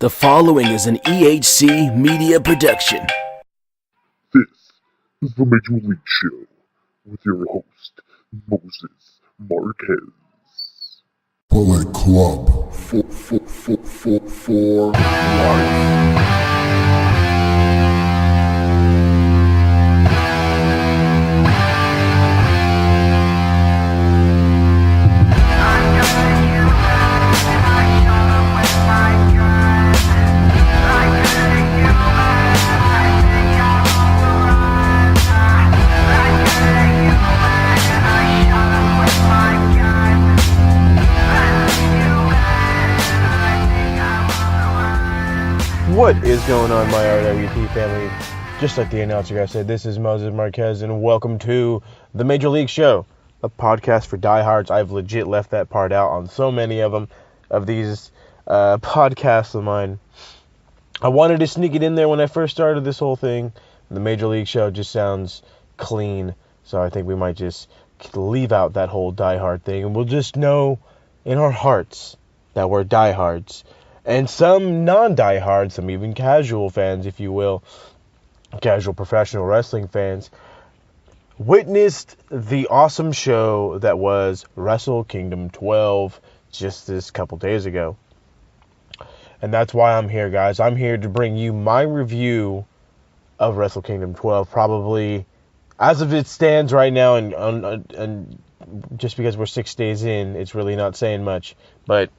The following is an EHC media production. This is the Major League Show with your host, Moses Marquez. Bullet Club for life. What is going on, my RWP family? Just like the announcer guy said, this is Moses Marquez, and welcome to the Major League Show, a podcast for diehards. I've legit left that part out on so many of them, of these podcasts of mine. I wanted to sneak it in there when I first started this whole thing. The Major League Show just sounds clean, so I think we might just leave out that whole diehard thing, and we'll just know in our hearts that we're diehards. And some non-diehards, some even casual fans, if you will, casual professional wrestling fans, witnessed the awesome show that was Wrestle Kingdom 12 just this couple days ago. And that's why I'm here, guys. I'm here to bring you my review of Wrestle Kingdom 12, probably as of it stands right now, and just because we're 6 days in, it's really not saying much, but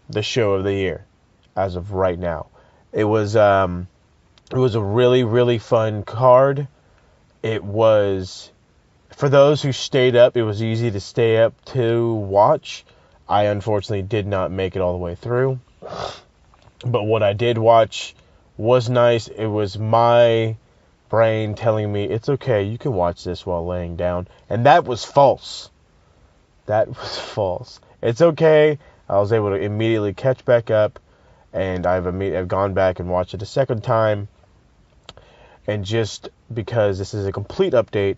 the show of the year as of right now. It was a really, really fun card. It was, for those who stayed up, it was easy to stay up to watch. I unfortunately did not make it all the way through, but what I did watch was nice. It was my brain telling me, it's okay, you can watch this while laying down, and that was false. That was false. It's okay. I was able to immediately catch back up, and I've gone back and watched it a second time. And just because this is a complete update,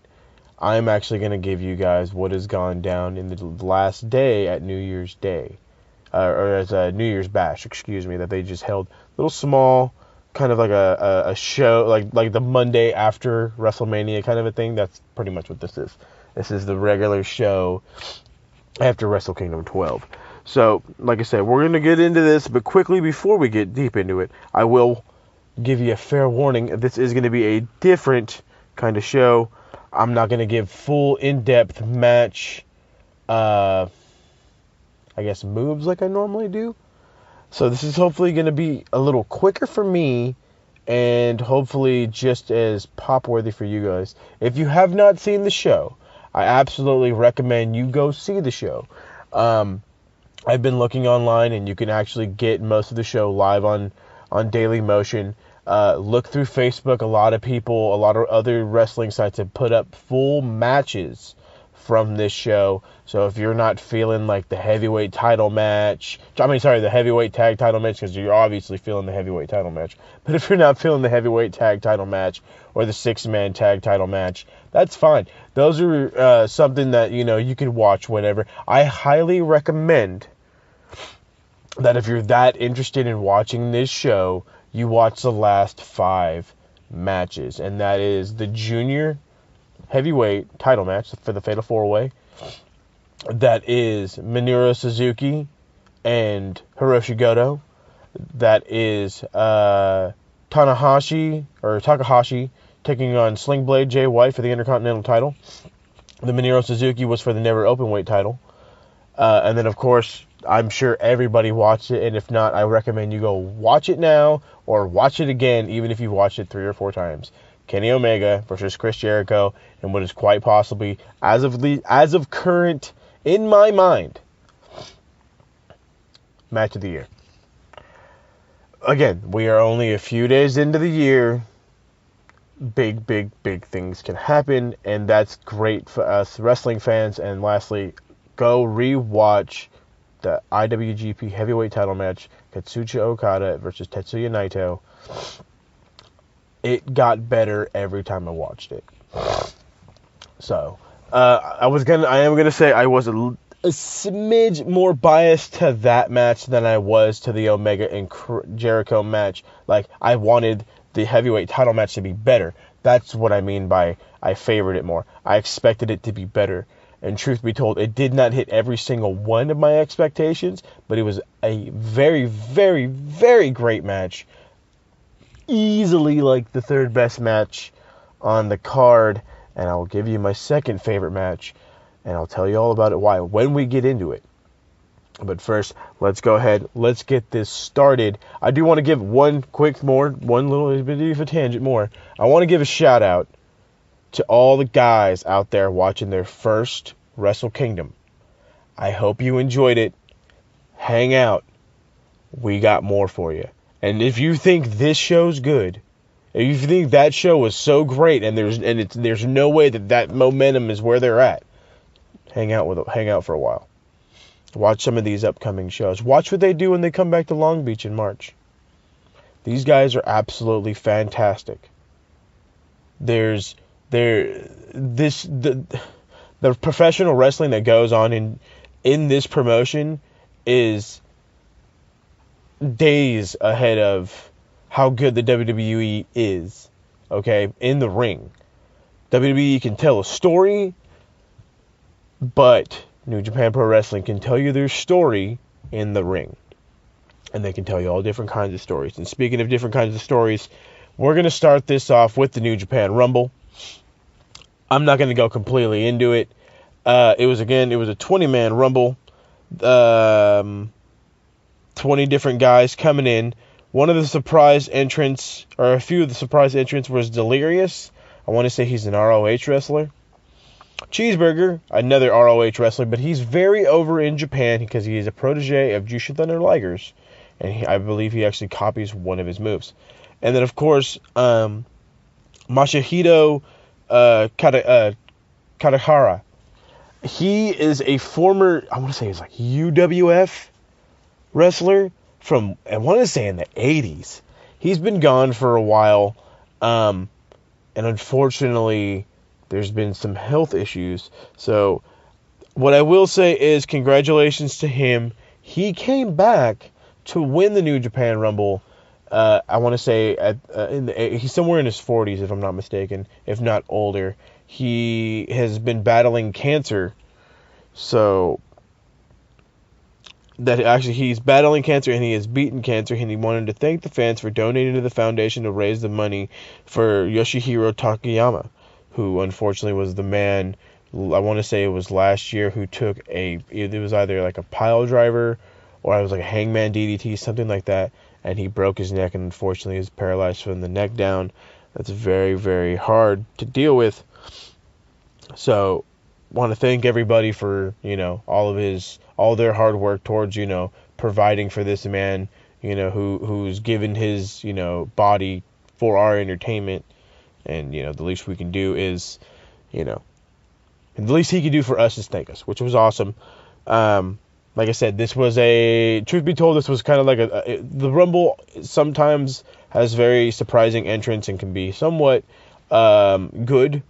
I'm actually going to give you guys what has gone down in the last day at New Year's Day, or as a New Year's Bash, that they just held. Little small, kind of like a show, like the Monday after WrestleMania kind of a thing. That's pretty much what this is. This is the regular show after Wrestle Kingdom 12. So, like I said, we're going to get into this, but quickly before we get deep into it, I will give you a fair warning. This is going to be a different kind of show. I'm not going to give full in-depth match, moves like I normally do. So this is hopefully going to be a little quicker for me, and hopefully just as pop-worthy for you guys. If you have not seen the show, I absolutely recommend you go see the show. I've been looking online, and you can actually get most of the show live on Daily Motion. Look through Facebook. A lot of people, a lot of other wrestling sites have put up full matches from this show. So if you're not feeling like the heavyweight title match, the heavyweight tag title match, because you're obviously feeling the heavyweight title match. But if you're not feeling the heavyweight tag title match or the 6-man tag title match, that's fine. Those are something that, you can watch whenever. I highly recommend that if you're that interested in watching this show, you watch the last 5 matches. And that is the junior heavyweight title match for the Fatal 4-Way. That is Minoru Suzuki and Hiroshi Goto. That is Takahashi taking on Sling Blade Jay White for the Intercontinental title. The Minoru Suzuki was for the Never Openweight title. And then, of course, I'm sure everybody watched it, and if not, I recommend you go watch it now or watch it again, even if you watched it 3 or 4 times. Kenny Omega versus Chris Jericho, and what is quite possibly, as of current, in my mind, match of the year. Again, we are only a few days into the year. Big things can happen, and that's great for us wrestling fans. And lastly, go rewatch the IWGP Heavyweight title match, Katsuchika Okada versus Tetsuya Naito. It got better every time I watched it. So, I am gonna say I was a smidge more biased to that match than I was to the Omega and Jericho match. Like, I wanted the heavyweight title match to be better. That's what I mean by I favored it more. I expected it to be better. And truth be told, it did not hit every single one of my expectations, but it was a very, very, very great match. Easily like the third best match on the card. And I will give you my second favorite match. And I'll tell you all about it why when we get into it. But first, let's go ahead. Let's get this started. I do want to give one little bit of a tangent more. I want to give a shout out to all the guys out there watching their first Wrestle Kingdom. I hope you enjoyed it. Hang out. We got more for you. And if you think this show's good, if you think that show was so great and there's no way that momentum is where they're at, hang out for a while. Watch some of these upcoming shows. Watch what they do when they come back to Long Beach in March. These guys are absolutely fantastic. The professional wrestling that goes on in this promotion is days ahead of how good the WWE is. Okay, in the ring, WWE can tell a story. But New Japan Pro Wrestling can tell you their story in the ring. And they can tell you all different kinds of stories. And speaking of different kinds of stories, we're going to start this off with the New Japan Rumble. I'm not going to go completely into it. It was a 20-man Rumble. 20 different guys coming in. One of the surprise entrants, or a few of the surprise entrants, was Delirious. I want to say he's an ROH wrestler. Cheeseburger, another ROH wrestler, but he's very over in Japan because he is a protege of Jushin Thunder Ligers, and I believe he actually copies one of his moves. And then, of course, Masahito Katahara. He is a former, I want to say he's like UWF wrestler from, I want to say in the 80s. He's been gone for a while, and unfortunately there's been some health issues. So what I will say is congratulations to him. He came back to win the New Japan Rumble. I want to say he's somewhere in his 40s, if I'm not mistaken, if not older. He has been battling cancer. So that actually he's battling cancer and he has beaten cancer, and he wanted to thank the fans for donating to the foundation to raise the money for Yoshihiro Takayama, who unfortunately was the man, I want to say it was last year, who took it was either like a pile driver or it was like a hangman DDT, something like that, and he broke his neck and unfortunately is paralyzed from the neck down. That's very, very hard to deal with. So, want to thank everybody for, all their hard work towards, providing for this man, who's given his, body for our entertainment. And, the least we can do is, and the least he could do for us is thank us, which was awesome. Like I said, truth be told, this was kind of like the Rumble sometimes has very surprising entrants and can be somewhat good.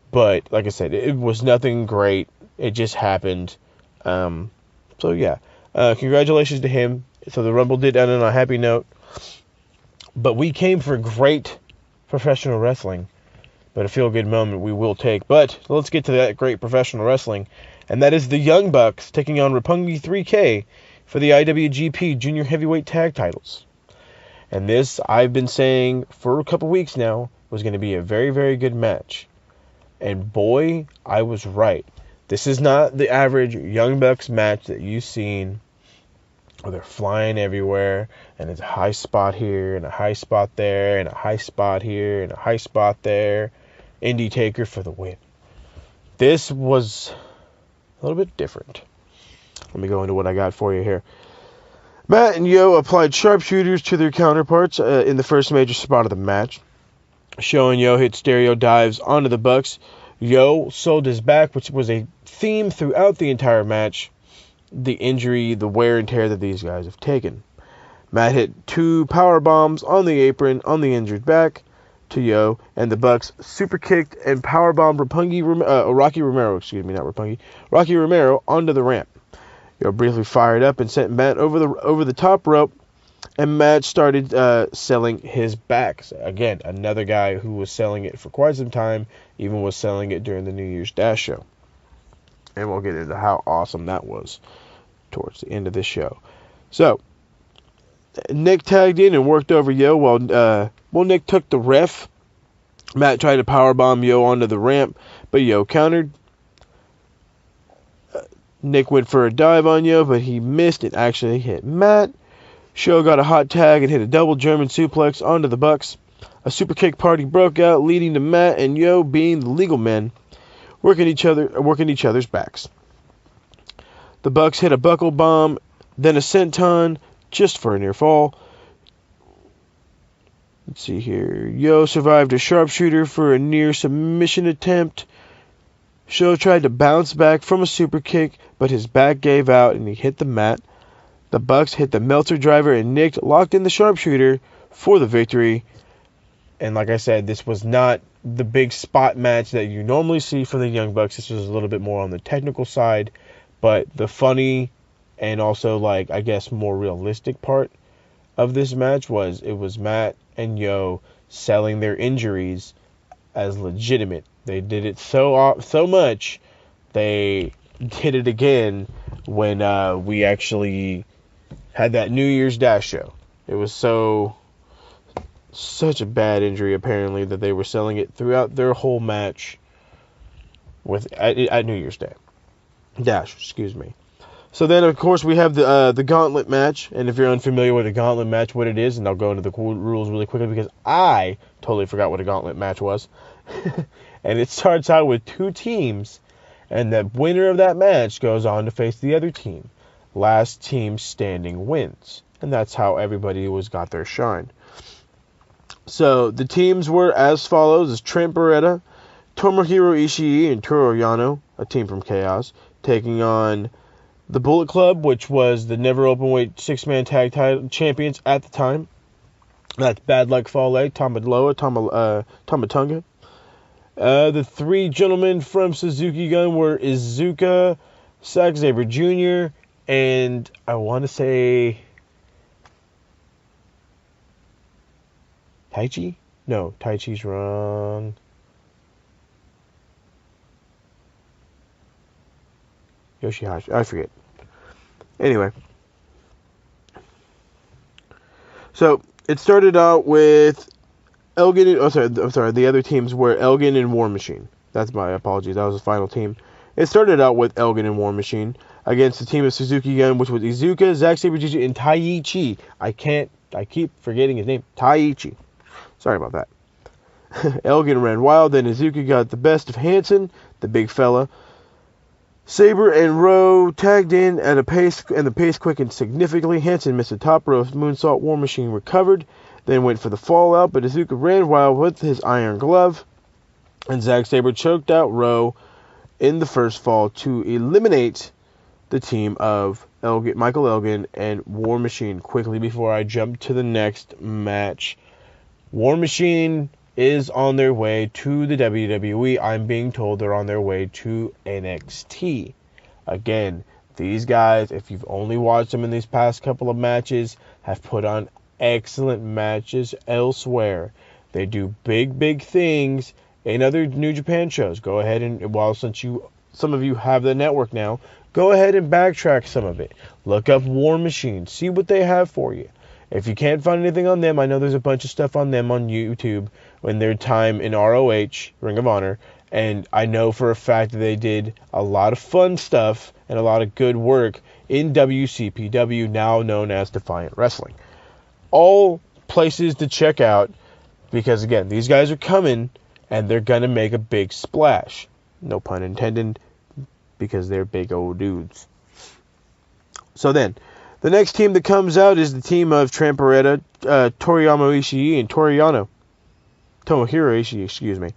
But, like I said, it was nothing great. It just happened. So, yeah. Congratulations to him. So, the Rumble did end on a happy note. But we came for great professional wrestling. But a feel-good moment we will take. But let's get to that great professional wrestling. And that is the Young Bucks taking on Roppongi 3K for the IWGP Junior Heavyweight Tag Titles. And this, I've been saying for a couple weeks now, was going to be a very, very good match. And boy, I was right. This is not the average Young Bucks match that you've seen where they're flying everywhere and it's a high spot here and a high spot there and a high spot here and a high spot there. Indie Taker for the win. This was a little bit different. Let me go into what I got for you here. Matt and Yo applied sharpshooters to their counterparts in the first major spot of the match. Sho and Yo hit stereo dives onto the Bucks. Yo sold his back, which was a theme throughout the entire match. The injury, the wear and tear that these guys have taken. Matt hit 2 power bombs on the apron on the injured back. to Yo, and the Bucks super kicked and powerbombed Rocky Romero onto the ramp. Yo briefly fired up and sent Matt over the top rope, and Matt started selling his back. So again, another guy who was selling it for quite some time, even was selling it during the New Year's Dash show. And we'll get into how awesome that was towards the end of this show. So, Nick tagged in and worked over Yo while Nick took the ref. Matt tried to powerbomb Yo onto the ramp, but Yo countered. Nick went for a dive on Yo, but he missed and actually hit Matt. Sho got a hot tag and hit a double German suplex onto the Bucks. A super kick party broke out, leading to Matt and Yo being the legal men, working each other's backs. The Bucks hit a buckle bomb, then a senton, just for a near fall. Let's see here. Yo survived a sharpshooter for a near submission attempt. Sho tried to bounce back from a super kick, but his back gave out and he hit the mat. The Bucks hit the Meltzer driver and Nick locked in the sharpshooter for the victory. And like I said, this was not the big spot match that you normally see from the Young Bucks. This was a little bit more on the technical side, but the funny and also, like, I guess more realistic part of this match was it was Matt and Yo selling their injuries as legitimate. They did it so much, they did it again when we actually had that New Year's Dash show. It was such a bad injury, apparently, that they were selling it throughout their whole match at New Year's Dash, excuse me. So then, of course, we have the gauntlet match. And if you're unfamiliar with a gauntlet match, what it is, and I'll go into the cool rules really quickly because I totally forgot what a gauntlet match was. And it starts out with two teams, and the winner of that match goes on to face the other team. Last team standing wins. And that's how everybody got their shine. So the teams were as follows: as Trent Beretta, Tomohiro Ishii, and Toru Yano, a team from Chaos, taking on the Bullet Club, which was the Never Openweight 6-man tag title champions at the time. That's Bad Luck Fale, Tamatonga. The three gentlemen from Suzuki Gun were Iizuka, Zack Sabre Jr., and I want to say Taichi? No, Taichi's wrong. Yoshihashi, I forget. Anyway. So, it started out with Elgin, the other teams were Elgin and War Machine. That's my apologies, that was the final team. It started out with Elgin and War Machine against the team of Suzuki Gun, which was Iizuka, Zack Sabre Jr., and Taichi. I keep forgetting his name. Taichi. Sorry about that. Elgin ran wild, then Iizuka got the best of Hansen, the big fella. Sabre and Rowe tagged in at a pace, and the pace quickened significantly. Hansen missed a top rope moonsault. War Machine recovered, then went for the fallout, but Iizuka ran wild with his iron glove, and Zack Sabre choked out Rowe in the first fall to eliminate the team of Michael Elgin and War Machine quickly before I jump to the next match. War Machine is on their way to the WWE. I'm being told they're on their way to NXT. Again, these guys, if you've only watched them in these past couple of matches, have put on excellent matches elsewhere. They do big things in other New Japan shows. Go ahead and, since some of you have the network now, go ahead and backtrack some of it. Look up War Machine. See what they have for you. If you can't find anything on them, I know there's a bunch of stuff on them on YouTube in their time in ROH, Ring of Honor, and I know for a fact that they did a lot of fun stuff and a lot of good work in WCPW, now known as Defiant Wrestling. All places to check out because, again, these guys are coming and they're going to make a big splash. No pun intended, because they're big old dudes. So then, the next team that comes out is the team of Trent Beretta, Toriyama Ishii, and Tomohiro Ishii, excuse me.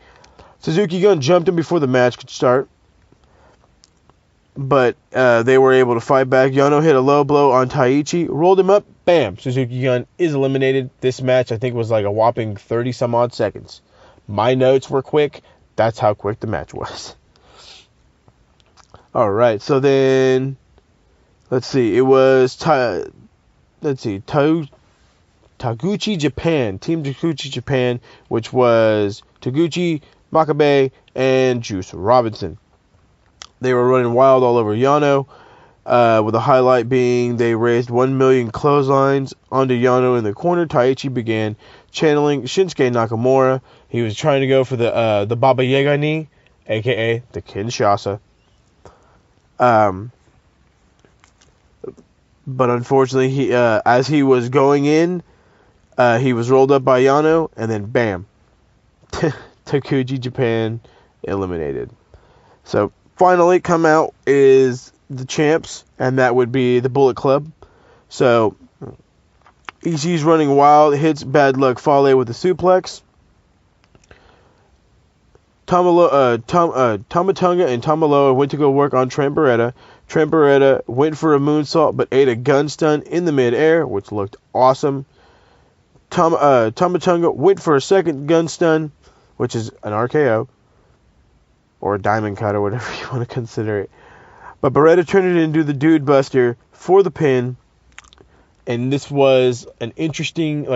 Suzuki Gun jumped him before the match could start, but they were able to fight back. Yano hit a low blow on Taichi, rolled him up bam, Suzuki Gun is eliminated. This match, I think, was like a whopping 30-some-odd seconds. My notes were quick. That's how quick the match was. All right, so then, let's see. It was, Taguchi Japan. Team Taguchi Japan, which was Taguchi, Makabe, and Juice Robinson. They were running wild all over Yano, with a highlight being they raised 1 million clotheslines onto Yano in the corner. Taichi began channeling Shinsuke Nakamura. He was trying to go for the Baba Yaga knee, a.k.a. the Kinshasa. But unfortunately, as he was going in, he was rolled up by Yano, and then bam, Taguchi Japan eliminated. So finally come out is the champs, and that would be the Bullet Club. So EC's running wild, hits Bad Luck Fale with a suplex. Tamatonga and Tamaloa went to go work on Trent Beretta. Trent Beretta went for a moonsault, but ate a gun stun in the midair, which looked awesome. Tamatonga went for a second gun stun, which is an RKO, or a diamond cut, or whatever you want to consider it. But Beretta turned it into the Dude Buster for the pin, and this was an interesting,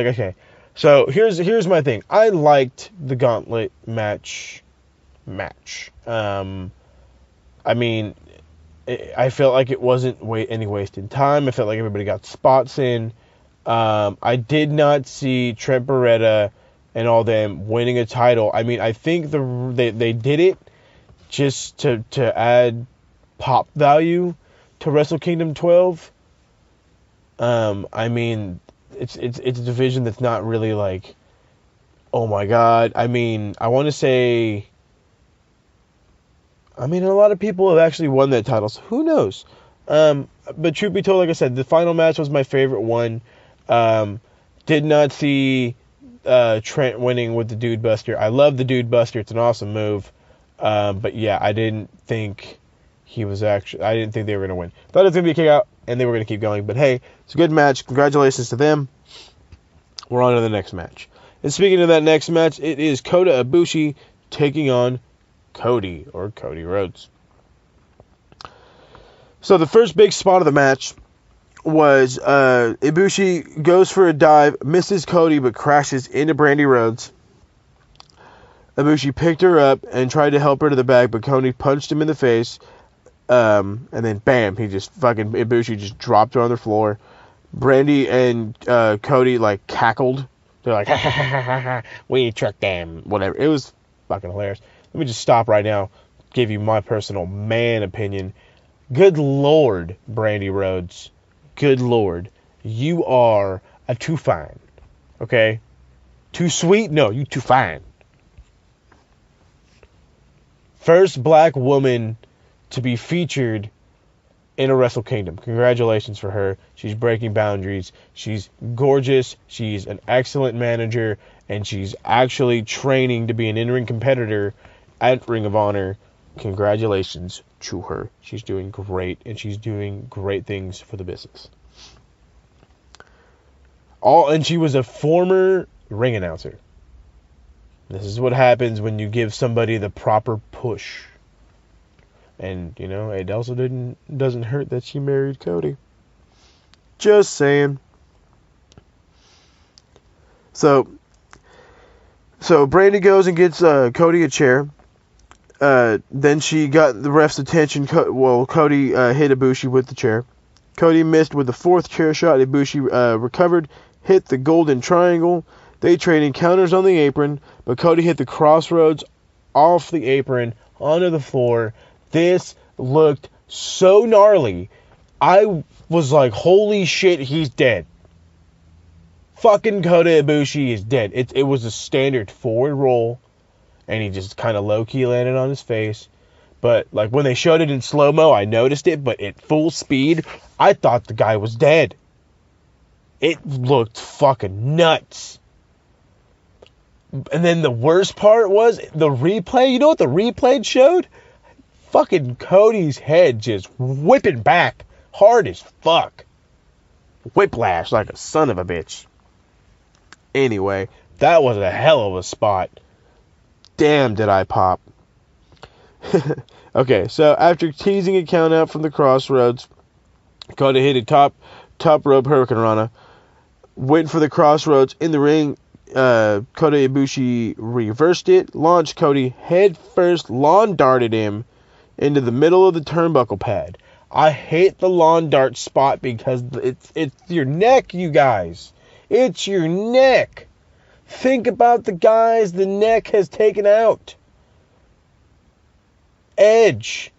so here's my thing. I liked the gauntlet match. I mean, I felt like it wasn't any wasted time. I felt like everybody got spots in. I did not see Trent Beretta and all them winning a title. I mean, I think they did it just to add pop value to Wrestle Kingdom 12. I mean, it's a division that's not really like, oh my god. I mean, I want to say, a lot of people have actually won that title, so who knows? But truth be told, like I said, the final match was my favorite one. Did not see Trent winning with the Dude Buster. I love the Dude Buster. It's an awesome move. But yeah, I didn't think they were going to win. Thought it was going to be a kick out, and they were going to keep going. But hey, it's a good match. Congratulations to them. We're on to the next match. And speaking of that next match, it is Kota Ibushi taking on Cody Rhodes. So the first big spot of the match was Ibushi goes for a dive, misses Cody, but crashes into Brandy Rhodes. Ibushi picked her up and tried to help her to the back, but Cody punched him in the face. And then bam, Ibushi just dropped her on the floor. Brandy and Cody cackled. They're like, ha ha ha ha ha, we truck them, whatever. It was fucking hilarious. Let me just stop right now, give you my personal man opinion. Good Lord, Brandy Rhodes. Good Lord. You are a too fine. Okay? Too sweet? No, you too fine. First black woman to be featured in a Wrestle Kingdom. Congratulations for her. She's breaking boundaries. She's gorgeous. She's an excellent manager. And she's actually training to be an in-ring competitor at Ring of Honor. Congratulations to her. She's doing great, and she's doing great things for the business. And she was a former ring announcer. This is what happens when you give somebody the proper push. And, it also doesn't hurt that she married Cody. Just saying. So Brandy goes and gets Cody a chair. Then she got the ref's attention. Cody hit Ibushi with the chair. Cody missed with the fourth chair shot. Ibushi recovered, hit the golden triangle. They traded counters on the apron, but Cody hit the crossroads off the apron onto the floor. This looked so gnarly. I was like, holy shit, he's dead. Fucking Kota Ibushi is dead. It was a standard forward roll, and he just kind of low-key landed on his face. But when they showed it in slow-mo, I noticed it, but at full speed, I thought the guy was dead. It looked fucking nuts. And then the worst part was the replay. You know what the replay showed? Fucking Cody's head just whipping back hard as fuck. whiplash like a son of a bitch. Anyway, that was a hell of a spot. Damn, did I pop. Okay, so after teasing a count out from the crossroads, Cody hit a top rope Hurricane Rana. Waiting for the crossroads in the ring, Kota Ibushi reversed it, launched Cody head first, lawn darted him into the middle of the turnbuckle pad. I hate the lawn dart spot because it's your neck, you guys. It's your neck. Think about the guys the neck has taken out. Edge.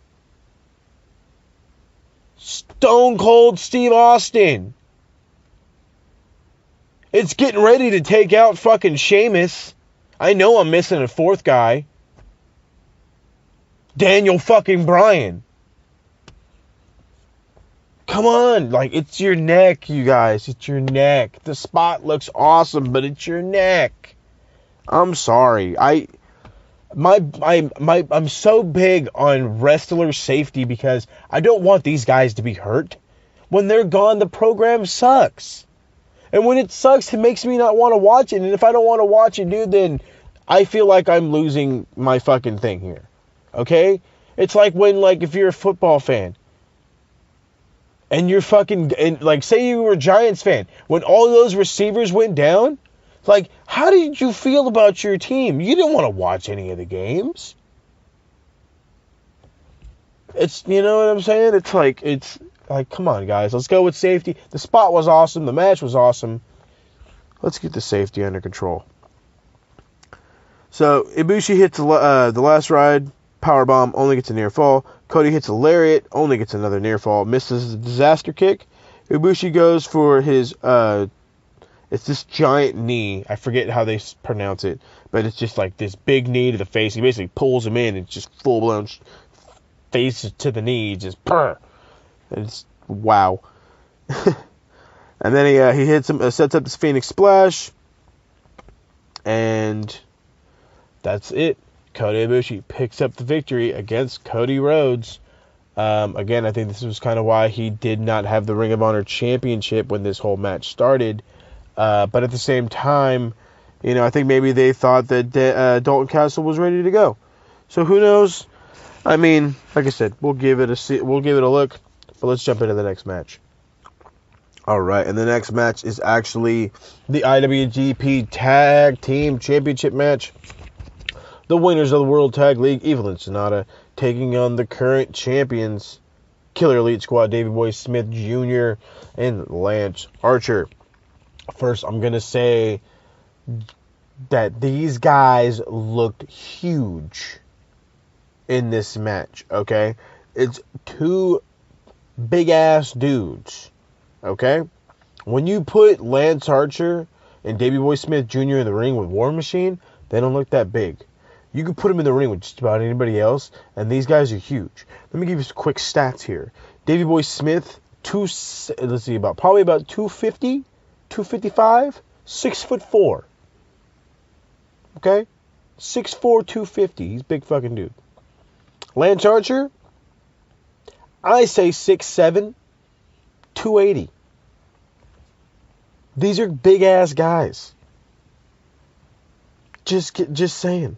Stone Cold Steve Austin. It's getting ready to take out fucking Sheamus. I know I'm missing a fourth guy. Daniel fucking Bryan. Come on, like, it's your neck, you guys. It's your neck. The spot looks awesome, but it's your neck. I'm sorry. I'm so big on wrestler safety because I don't want these guys to be hurt. When they're gone, the program sucks. And when it sucks, it makes me not want to watch it. And if I don't want to watch it, dude, then I feel like I'm losing my fucking thing here. Okay? It's like when, like, if you're a football fan and you're fucking, and like, say you were a Giants fan, when all those receivers went down, like, how did you feel about your team? You didn't want to watch any of the games. It's, you know what I'm saying? It's like, come on, guys. Let's go with safety. The spot was awesome. The match was awesome. Let's get the safety under control. So, Ibushi hits the last ride. Powerbomb, only gets a near fall. Cody hits a lariat, only gets another near fall. Misses a disaster kick. Ibushi goes for his, it's this giant knee. I forget how they pronounce it, but it's just like this big knee to the face. He basically pulls him in and just full-blown face to the knee, just purr. It's wow. And then he hits him, sets up this Phoenix Splash, and that's it. Kota Ibushi picks up the victory against Cody Rhodes. Again, I think this was kind of why he did not have the Ring of Honor Championship when this whole match started. But at the same time, you know, I think maybe they thought that Dalton Castle was ready to go. So who knows? I mean, like I said, we'll give it a look. But let's jump into the next match. All right, and the next match is actually the IWGP Tag Team Championship match. The winners of the World Tag League, Evil and Sonata, taking on the current champions, Killer Elite Squad, Davey Boy Smith Jr. and Lance Archer. First, I'm going to say that these guys looked huge in this match, okay? It's two big-ass dudes, okay? When you put Lance Archer and Davey Boy Smith Jr. in the ring with War Machine, they don't look that big. You can put them in the ring with just about anybody else, and these guys are huge. Let me give you some quick stats here. Davey Boy Smith, probably about 250, 255, 6'4". Okay? 6'4", 250. He's a big fucking dude. Lance Archer, I say 6'7", 280. These are big ass guys. Just saying.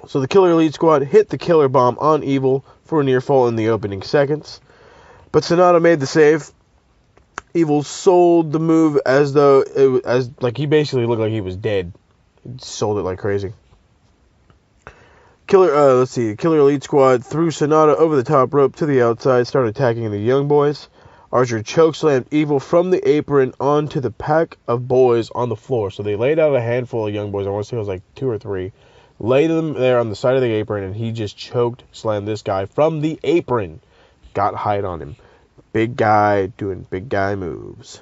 So the Killer Elite Squad hit the Killer Bomb on Evil for a near fall in the opening seconds. But Sonata made the save. Evil sold the move as though he basically looked like he was dead. He sold it like crazy. Killer Elite Squad threw Sonata over the top rope to the outside, started attacking the Young Boys. Archer chokeslammed Evil from the apron onto the pack of boys on the floor. So they laid out a handful of Young Boys. I want to say it was like 2 or 3. Laid them there on the side of the apron, and he just slammed this guy from the apron. Got height on him. Big guy doing big guy moves.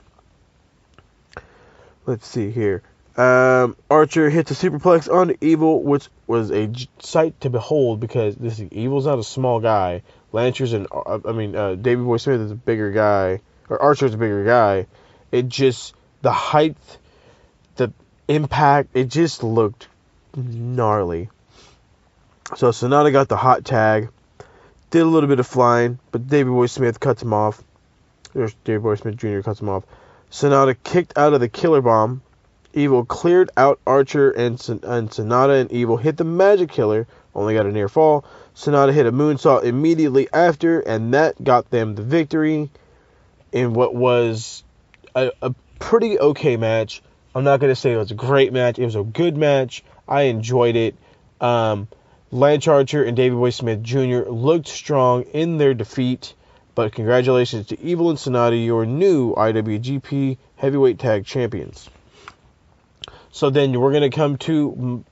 Let's see here. Archer hits a superplex on Evil, which was a sight to behold because Evil's not a small guy. Davey Boy Smith is a bigger guy, or Archer's a bigger guy. It just, the height, the impact, it just looked gnarly. So Sonata got the hot tag, did a little bit of flying, but Davey Boy Smith cuts him off. There's Davey Boy Smith Jr. cuts him off. Sonata kicked out of the killer bomb. Evil cleared out Archer, and Sonata and Evil hit the Magic Killer. Only got a near fall. Sonata hit a moonsault immediately after, and that got them the victory in what was a pretty okay match. I'm not going to say it was a great match. It was a good match. I enjoyed it. Lance Archer and Davey Boy Smith Jr. looked strong in their defeat, but congratulations to Evil and Sonata, your new IWGP Heavyweight Tag Champions. So then we're going to come to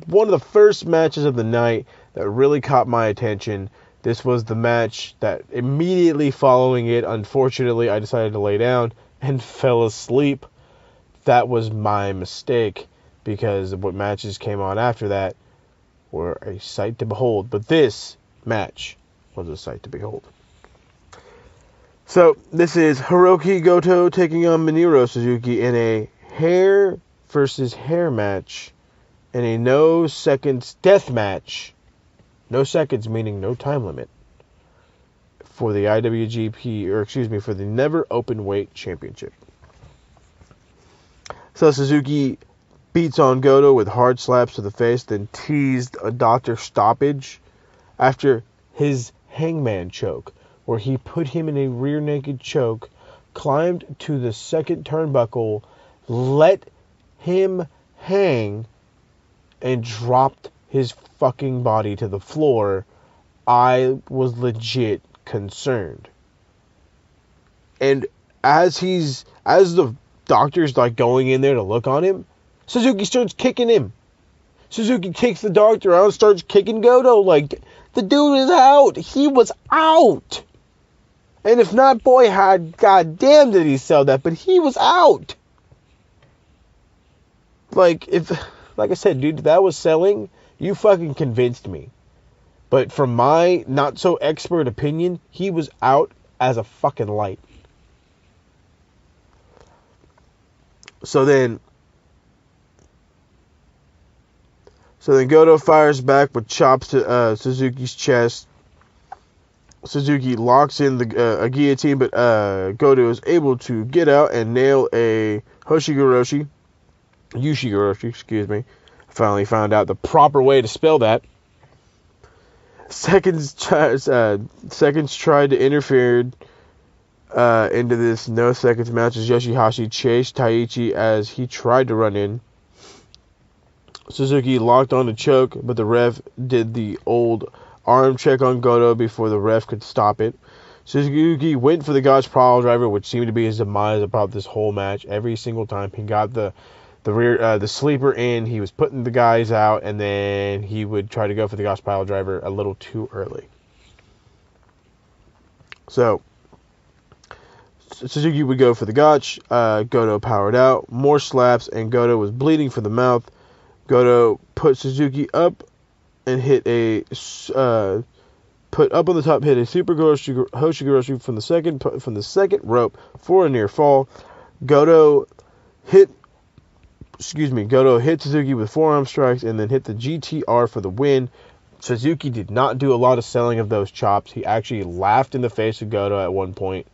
one of the first matches of the night that really caught my attention. This was the match that immediately following it, unfortunately, I decided to lay down and fell asleep. That was my mistake, because what matches came on after that were a sight to behold. But this match was a sight to behold. So this is Hiroki Goto taking on Minoru Suzuki in a hair versus hair match, in a no seconds death match. No seconds meaning no time limit, for the for the Never Openweight Championship. So Suzuki beats on Goto with hard slaps to the face, then teased a doctor stoppage after his hangman choke, where he put him in a rear naked choke, climbed to the second turnbuckle, let him hang, and dropped his fucking body to the floor. I was legit concerned. And as the doctor's like going in there to look on him, Suzuki starts kicking him. Suzuki kicks the doctor out and starts kicking Goto. Like, the dude is out. He was out. And if not, boy, goddamn did he sell that, but he was out. Like I said, dude, that was selling. You fucking convinced me. But from my not so expert opinion, he was out as a fucking light. So then Goto fires back with chops to Suzuki's chest. Suzuki locks in a guillotine, but Goto is able to get out and nail a Ushigoroshi, excuse me. I finally found out the proper way to spell that. Seconds tried to interfere into this no seconds match as Yoshihashi chased Taichi as he tried to run in. Suzuki locked on the choke, but the ref did the old arm check on Goto before the ref could stop it. Suzuki went for the God's Pile Driver, which seemed to be his demise about this whole match. Every single time he got the sleeper in, he was putting the guys out, and then he would try to go for the God's Pile Driver a little too early. So Suzuki would go for the gotch. Goto powered out. More slaps, and Goto was bleeding from the mouth. Goto put Suzuki up and hit put up on the top, hit a super Hoshigoroshi from the second rope for a near fall. Goto hit Suzuki with forearm strikes and then hit the GTR for the win. Suzuki did not do a lot of selling of those chops. He actually laughed in the face of Goto at one point.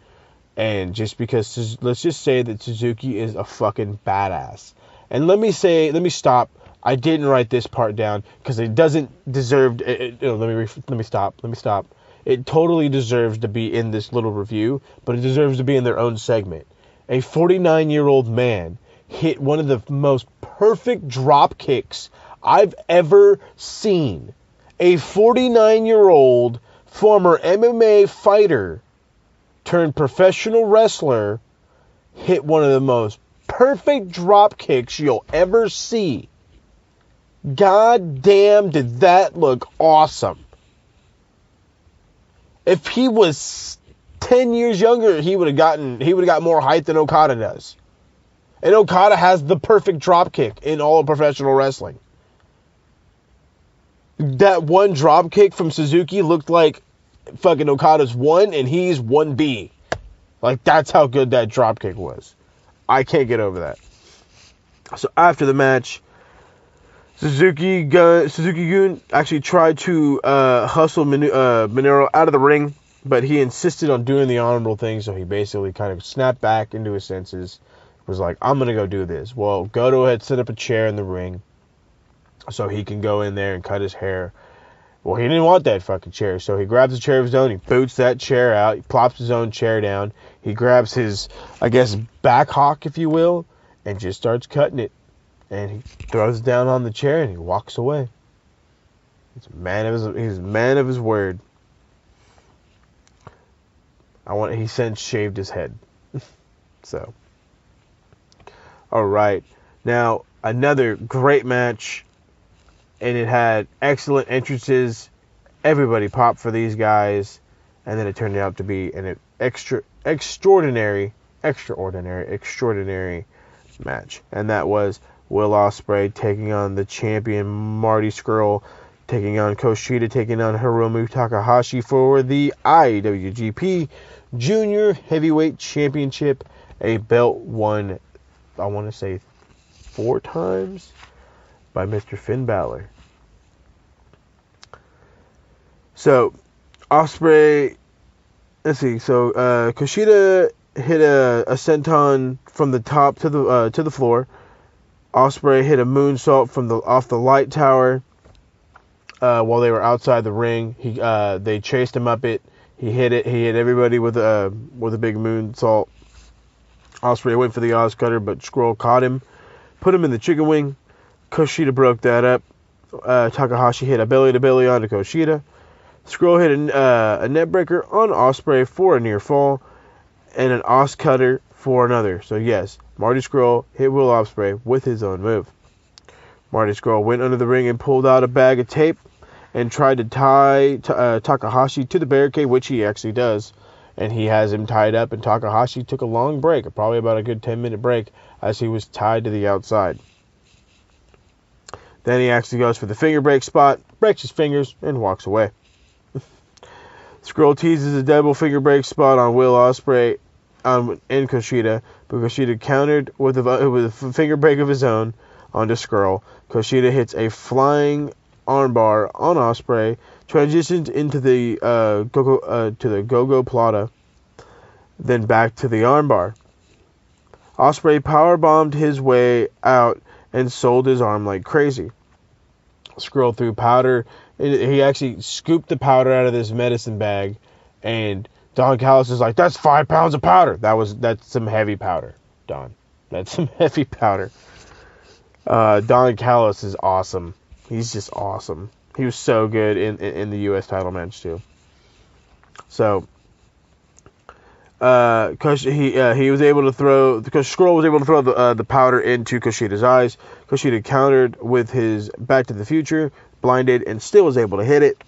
And just because, let's just say that Suzuki is a fucking badass. And let me stop. I didn't write this part down because it doesn't deserve. Let me stop. It totally deserves to be in this little review, but it deserves to be in their own segment. A 49-year-old man hit one of the most perfect drop kicks I've ever seen. A 49-year-old former MMA fighter turned professional wrestler hit one of the most perfect drop kicks you'll ever see. God damn, did that look awesome. If he was 10 years younger, he would have got more height than Okada does. And Okada has the perfect drop kick in all of professional wrestling. That one drop kick from Suzuki looked like fucking Okada's 1 and he's 1B. Like, that's how good that drop kick was. I can't get over that. So after the match, Suzuki-gun actually tried to hustle Minoru out of the ring, But he insisted on doing the honorable thing, so he basically kind of snapped back into his senses. Was like, I'm going to go do this. Well, go ahead, set up a chair in the ring so he can go in there and cut his hair. Well, he didn't want that fucking chair, so he grabs a chair of his own, he boots that chair out, he plops his own chair down, he grabs his, I guess, back hock, if you will, and just starts cutting it. And he throws it down on the chair and he walks away. He's a man of his word. He since shaved his head. So. Alright. Now, another great match. And it had excellent entrances. Everybody popped for these guys. And then it turned out to be an extraordinary match. And that was Will Ospreay taking on the champion Marty Scurll, taking on Kushida, taking on Hiromu Takahashi for the IWGP Junior Heavyweight Championship. A belt won, I want to say, 4 times by Mr. Finn Balor. So, Ospreay, let's see. So, Kushida hit a senton from the top to the floor. Ospreay hit a moonsault off the light tower while they were outside the ring. They chased him up it. He hit it. He hit everybody with a big moonsault. Ospreay went for the Oz Cutter, but Scurll caught him, put him in the chicken wing. Kushida broke that up. Takahashi hit a belly to belly onto Kushida. Scurll hit a net breaker on Ospreay for a near fall, and an Oz Cutter for another. So yes, Marty Scurll hit Will Ospreay with his own move. Marty Scurll went under the ring and pulled out a bag of tape and tried to tie Takahashi to the barricade, which he actually does. And he has him tied up, and Takahashi took a long break, probably about a good 10-minute break, as he was tied to the outside. Then he actually goes for the finger break spot, breaks his fingers, and walks away. Scurll teases a double finger break spot on Will Ospreay and Kushida, but Kushida countered with a finger break of his own onto Scurll. Kushida hits a flying armbar on Ospreay, transitions into the Go-Go Plata, then back to the armbar. Ospreay powerbombed his way out and sold his arm like crazy. Scurll threw powder. He actually scooped the powder out of this medicine bag, and Don Callis is like, "That's 5 pounds of powder." That's some heavy powder, Don. That's some heavy powder. Don Callis is awesome. He's just awesome. He was so good in the U.S. title match too. So, because he was able to throw, because Scurll was able to throw the powder into Kushida's eyes. Kushida countered with his Back to the Future, blinded, and still was able to hit it.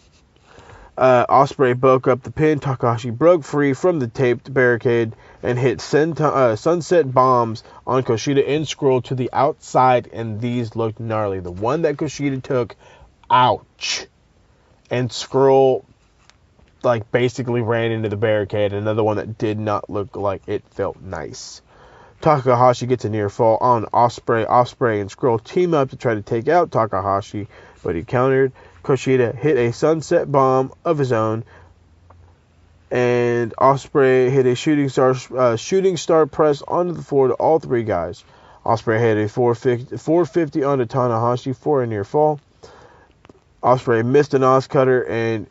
Ospreay broke up the pin. Takahashi broke free from the taped barricade and hit sunset bombs on Kushida and Scurll to the outside, and these looked gnarly. The one that Kushida took, ouch. And Scurll basically ran into the barricade. Another one that did not look like it felt nice. Takahashi gets a near fall on Ospreay. Ospreay and Scurll team up to try to take out Takahashi, but he countered. Kushida hit a sunset bomb of his own, and Ospreay hit a shooting star press onto the floor to all 3 guys. Ospreay hit a 450 onto Tanahashi for a near fall. Ospreay missed an Oz Cutter, and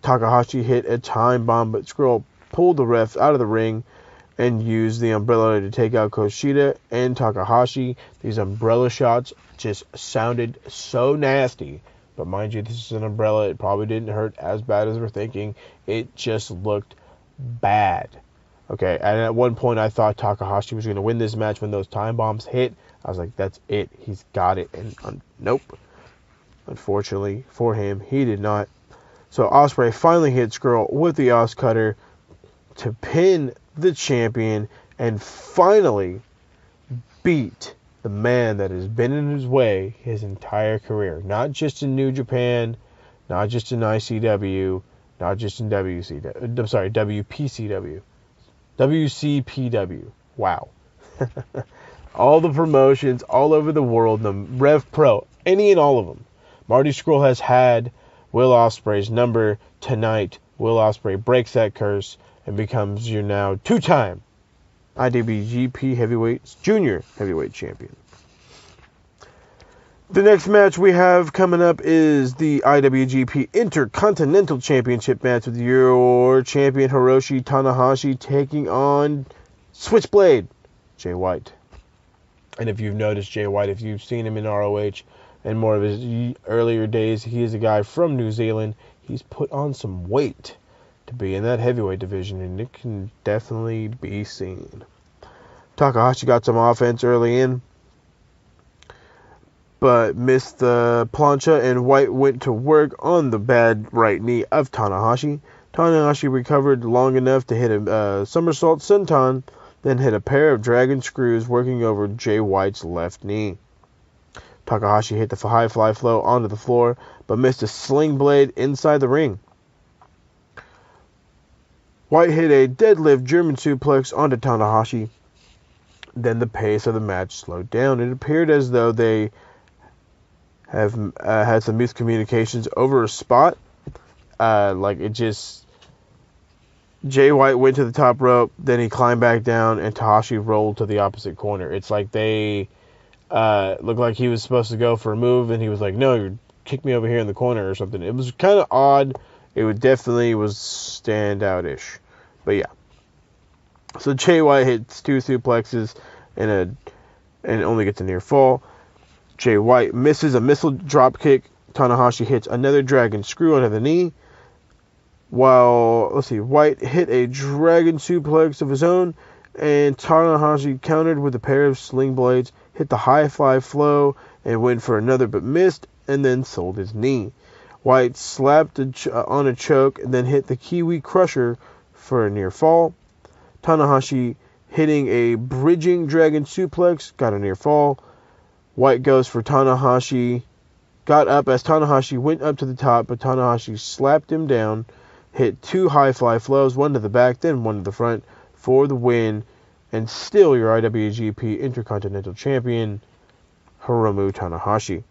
Takahashi hit a time bomb, but Scurll pulled the ref out of the ring and used the umbrella to take out Kushida and Takahashi. These umbrella shots just sounded so nasty. But mind you, this is an umbrella. It probably didn't hurt as bad as we're thinking. It just looked bad. Okay, and at one point I thought Takahashi was going to win this match when those time bombs hit. I was like, that's it. He's got it. And nope. Unfortunately for him, he did not. So Ospreay finally hit Scurll with the Oz Cutter to pin the champion and finally beat the man that has been in his way his entire career. Not just in New Japan, not just in ICW, not just in WPCW. WCPW. Wow. All the promotions all over the world, the Rev Pro, any and all of them. Marty Scurll has had Will Ospreay's number tonight Will Ospreay breaks that curse and becomes your now 2-time IWGP Junior Heavyweight Champion. The next match we have coming up is the IWGP Intercontinental Championship match with your champion Hiroshi Tanahashi taking on Switchblade Jay White. And if you've noticed Jay White, if you've seen him in ROH and more of his earlier days, he is a guy from New Zealand. He's put on some weight to be in that heavyweight division, and it can definitely be seen. Takahashi got some offense early in, but missed the plancha, and White went to work on the bad right knee of Tanahashi. Tanahashi recovered long enough to hit a somersault senton, then hit a pair of dragon screws working over Jay White's left knee. Takahashi hit the high fly flow onto the floor, but missed a sling blade inside the ring. White hit a deadlift German suplex onto Tanahashi. Then the pace of the match slowed down. It appeared as though they have had some miscommunications over a spot. Jay White went to the top rope, then he climbed back down, and Tanahashi rolled to the opposite corner. It's like they looked like he was supposed to go for a move, and he was like, no, you kick me over here in the corner or something. It was kind of odd. It was standout-ish. But yeah. So Jay White hits 2 suplexes and only gets a near fall. Jay White misses a missile drop kick. Tanahashi hits another dragon screw onto the knee. White hit a dragon suplex of his own, and Tanahashi countered with a pair of sling blades, hit the high fly flow, and went for another but missed, and then sold his knee. White slapped on a choke, and then hit the Kiwi Crusher for a near fall. Tanahashi hitting a bridging dragon suplex, got a near fall. White goes for Tanahashi, got up as Tanahashi went up to the top, but Tanahashi slapped him down, hit 2 high fly flows, one to the back, then one to the front for the win, and still your IWGP Intercontinental Champion, Hiromu Tanahashi.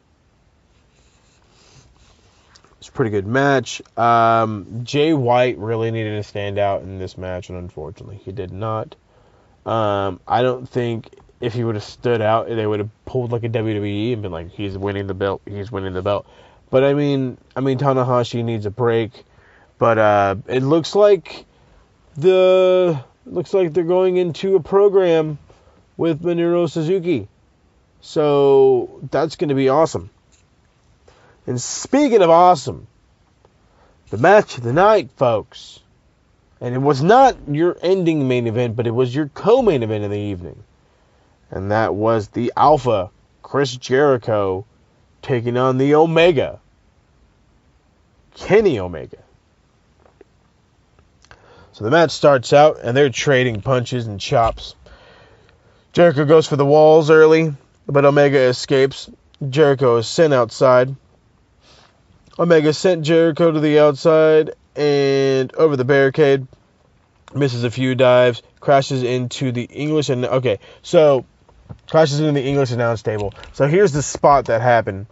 It's a pretty good match. Jay White really needed to stand out in this match, and unfortunately he did not. I don't think if he would have stood out, they would have pulled like a WWE and been like, he's winning the belt. But I mean Tanahashi needs a break. But it looks like they're going into a program with Minoru Suzuki. So that's going to be awesome. And speaking of awesome, the match of the night, folks. And it was not your ending main event, but it was your co-main event of the evening. And that was the Alpha, Chris Jericho, taking on the Omega, Kenny Omega. So the match starts out, and they're trading punches and chops. Jericho goes for the walls early, but Omega escapes. Jericho is sent outside. Omega sent Jericho to the outside and over the barricade. Misses a few dives. Crashes into the English announce table. So here's the spot that happened.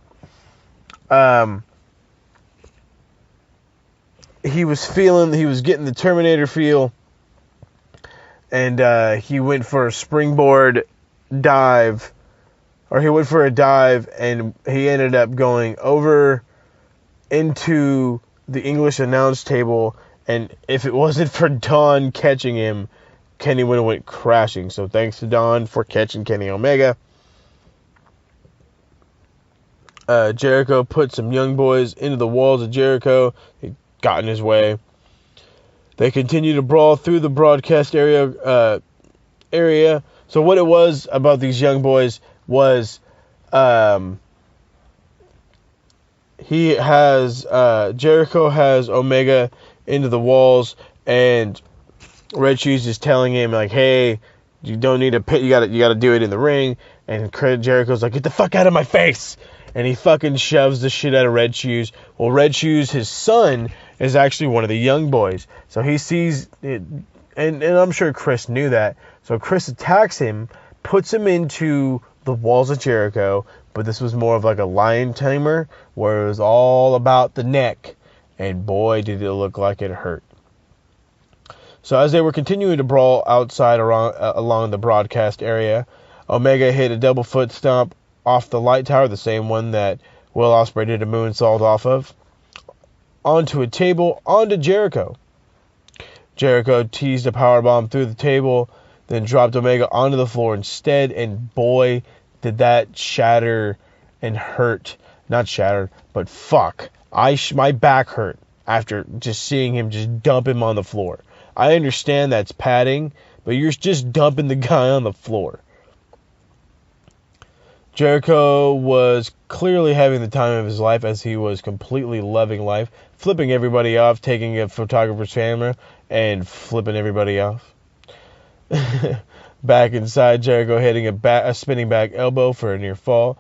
He was getting the Terminator feel, and he went for a springboard dive, and he ended up going over into the English announce table, and if it wasn't for Don catching him, Kenny would have went crashing. So thanks to Don for catching Kenny Omega. Jericho put some young boys into the walls of Jericho. He got in his way. They continue to brawl through the broadcast area. So what it was about these young boys was Jericho has Omega into the walls, and Red Shoes is telling him like, hey, you don't need a pit, you gotta do it in the ring. And Jericho's like, get the fuck out of my face, and he fucking shoves the shit out of Red Shoes. Well, Red Shoes, his son, is actually one of the young boys, so he sees it, and I'm sure Chris knew that. So Chris attacks him, puts him into the walls of Jericho, but this was more of like a lion tamer, where it was all about the neck, and boy, did it look like it hurt. So as they were continuing to brawl outside along the broadcast area, Omega hit a double foot stomp off the light tower, the same one that Will Ospreay did a moonsault off of, onto a table, onto Jericho. Jericho teased a powerbomb through the table, then dropped Omega onto the floor instead, and boy, did that shatter and hurt. Not shatter, but fuck. My back hurt after just seeing him just dump him on the floor. I understand that's padding, but you're just dumping the guy on the floor. Jericho was clearly having the time of his life as he was completely loving life, flipping everybody off, taking a photographer's camera, and flipping everybody off. Back inside, Jericho hitting a spinning back elbow for a near fall.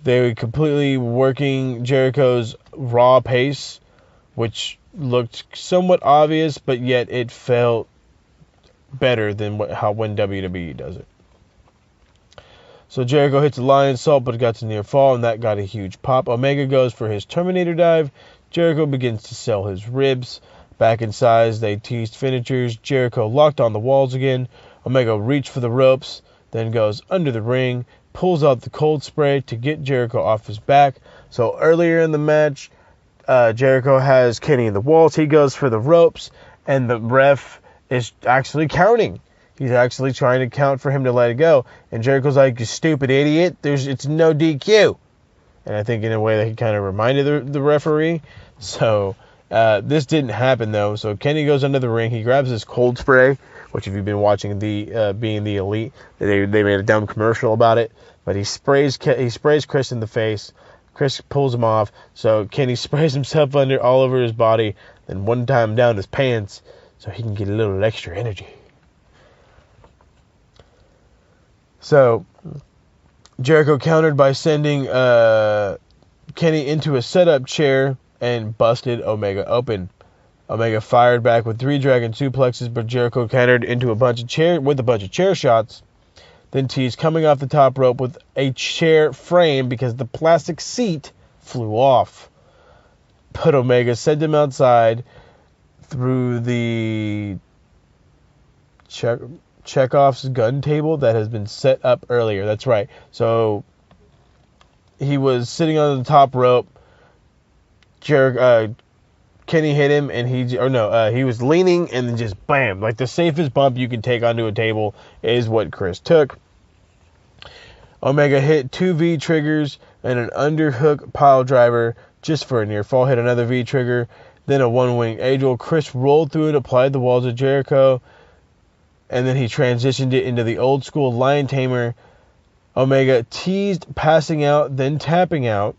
They were completely working Jericho's raw pace, which looked somewhat obvious, but yet it felt better than when WWE does it. So Jericho hits a lion salt, but got to near fall, and that got a huge pop. Omega goes for his Terminator dive. Jericho begins to sell his ribs. Back in size, they teased finishers. Jericho locked on the walls again. Omega reached for the ropes, then goes under the ring, pulls out the cold spray to get Jericho off his back. So earlier in the match, Jericho has Kenny in the walls. He goes for the ropes, and the ref is actually counting. He's actually trying to count for him to let it go. And Jericho's like, you stupid idiot, it's no DQ. And I think in a way that he kind of reminded the referee. So this didn't happen, though. So Kenny goes under the ring. He grabs his cold spray, which if you've been watching the Being the Elite, they made a dumb commercial about it. But he sprays Chris in the face. Chris pulls him off. So Kenny sprays himself all over his body. Then one time down his pants so he can get a little extra energy. So Jericho countered by sending Kenny into a setup chair and busted Omega open. Omega fired back with 3 dragon suplexes, but Jericho countered into a bunch of chair shots. Then teased coming off the top rope with a chair frame because the plastic seat flew off. But Omega sent him outside through the Chekhov's gun table that has been set up earlier. That's right. So he was sitting on the top rope. Kenny hit him, and he was leaning, and then just bam, like the safest bump you can take onto a table is what Chris took. Omega hit 2 V triggers and an underhook pile driver just for a near fall. Hit another V trigger, then a one-wing angel. Chris rolled through it, applied the walls of Jericho, and then he transitioned it into the old school lion tamer. Omega teased passing out, then tapping out,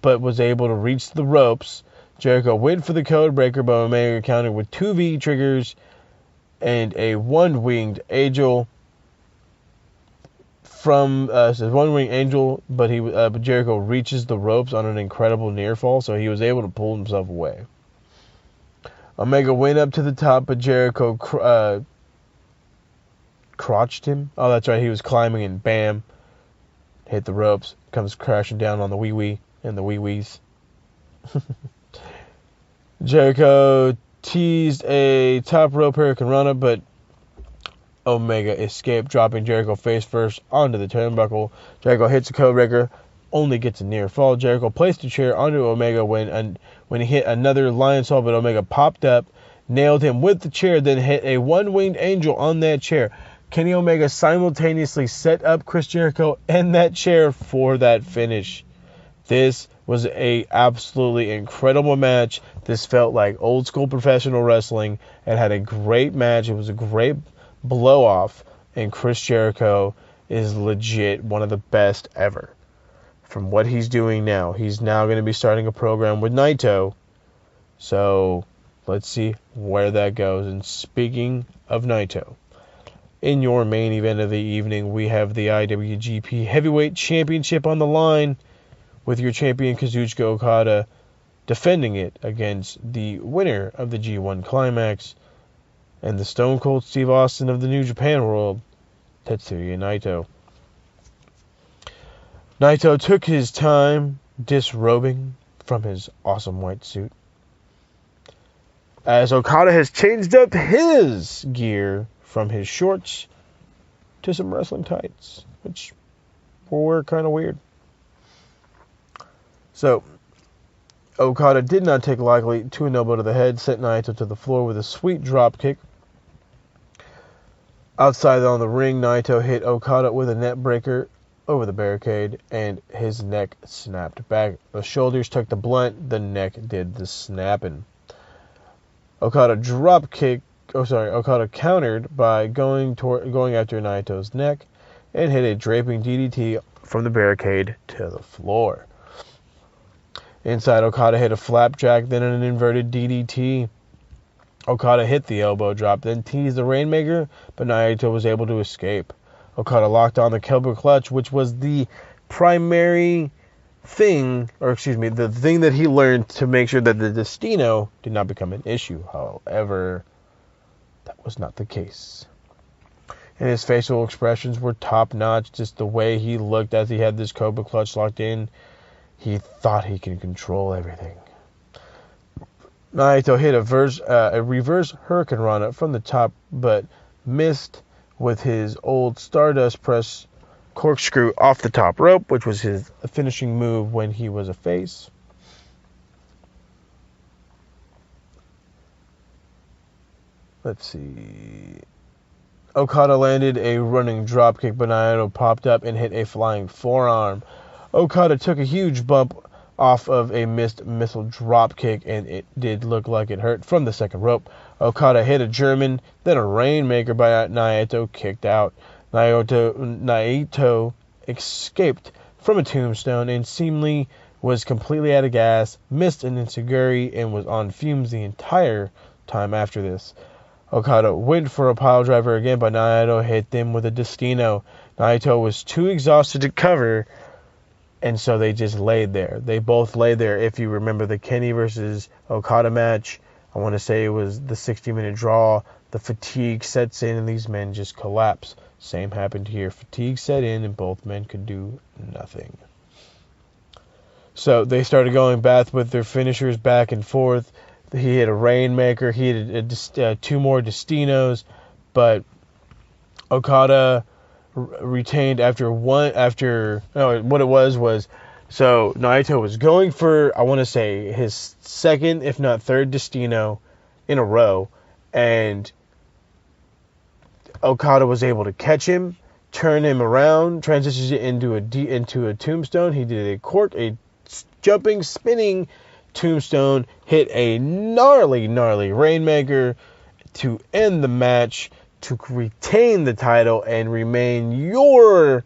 but was able to reach the ropes. Jericho went for the code breaker, but Omega countered with 2 V triggers and a one-winged angel one-winged angel, but Jericho reaches the ropes on an incredible near fall, so he was able to pull himself away. Omega went up to the top, but Jericho crotched him. Oh, that's right, he was climbing and bam, hit the ropes, comes crashing down on the wee-wee and the wee-wees. Jericho teased a top rope hurricanrana, but Omega escaped, dropping Jericho face first onto the turnbuckle. Jericho hits a codebreaker, only gets a near fall. Jericho placed a chair onto Omega when he hit another lion saw, but Omega popped up, nailed him with the chair, then hit a one-winged angel on that chair. Kenny Omega simultaneously set up Chris Jericho and that chair for that finish. This was a absolutely incredible match. This felt like old school professional wrestling. It had a great match. It was a great blow off, and Chris Jericho is legit one of the best ever. From what he's doing now, he's now going to be starting a program with Naito. So let's see where that goes. And speaking of Naito, in your main event of the evening, we have the IWGP Heavyweight Championship on the line, with your champion Kazuchika Okada defending it against the winner of the G1 Climax and the Stone Cold Steve Austin of the New Japan world, Tetsuya Naito. Naito took his time disrobing from his awesome white suit. as Okada has changed up his gear from his shorts to some wrestling tights, which were kind of weird. So, Okada did not take lightly to an elbow to the head, sent Naito to the floor with a sweet drop kick. Outside on the ring, Naito hit Okada with a net breaker over the barricade, and his neck snapped back. The shoulders took the blunt, the neck did the snapping. Okada countered by going after Naito's neck and hit a draping DDT from the barricade to the floor. Inside, Okada hit a flapjack, then an inverted DDT. Okada hit the elbow drop, then teased the Rainmaker, but Naito was able to escape. Okada locked on the Cobra Clutch, which was the primary thing, the thing that he learned to make sure that the Destino did not become an issue. However, that was not the case. And his facial expressions were top-notch, just the way he looked as he had this Cobra Clutch locked in. He thought he could control everything. Naito hit a reverse Hurricane Rana from the top, but missed with his old Stardust Press corkscrew off the top rope, which was his finishing move when he was a face. Let's see. Okada landed a running dropkick, but Naito popped up and hit a flying forearm. Okada took a huge bump off of a missed missile dropkick, and it did look like it hurt from the second rope. Okada hit a German, then a Rainmaker, but Naito kicked out. Naito escaped from a tombstone and seemingly was completely out of gas, missed an enziguri, and was on fumes the entire time after this. Okada went for a pile driver again, but Naito hit them with a Destino. Naito was too exhausted to cover, and so they just laid there. They both laid there. If you remember the Kenny versus Okada match, I want to say it was the 60-minute draw. The fatigue sets in, and these men just collapse. Same happened here. Fatigue set in, and both men could do nothing. So they started going back with their finishers back and forth. He hit a Rainmaker. He hit two more Destinos, but Okada retained what it was so Naito was going for, I want to say, his second, if not third Destino in a row, and Okada was able to catch him, turn him around, transitions it into a tombstone. He did a jumping, spinning tombstone, hit a gnarly Rainmaker to end the match, to retain the title and remain your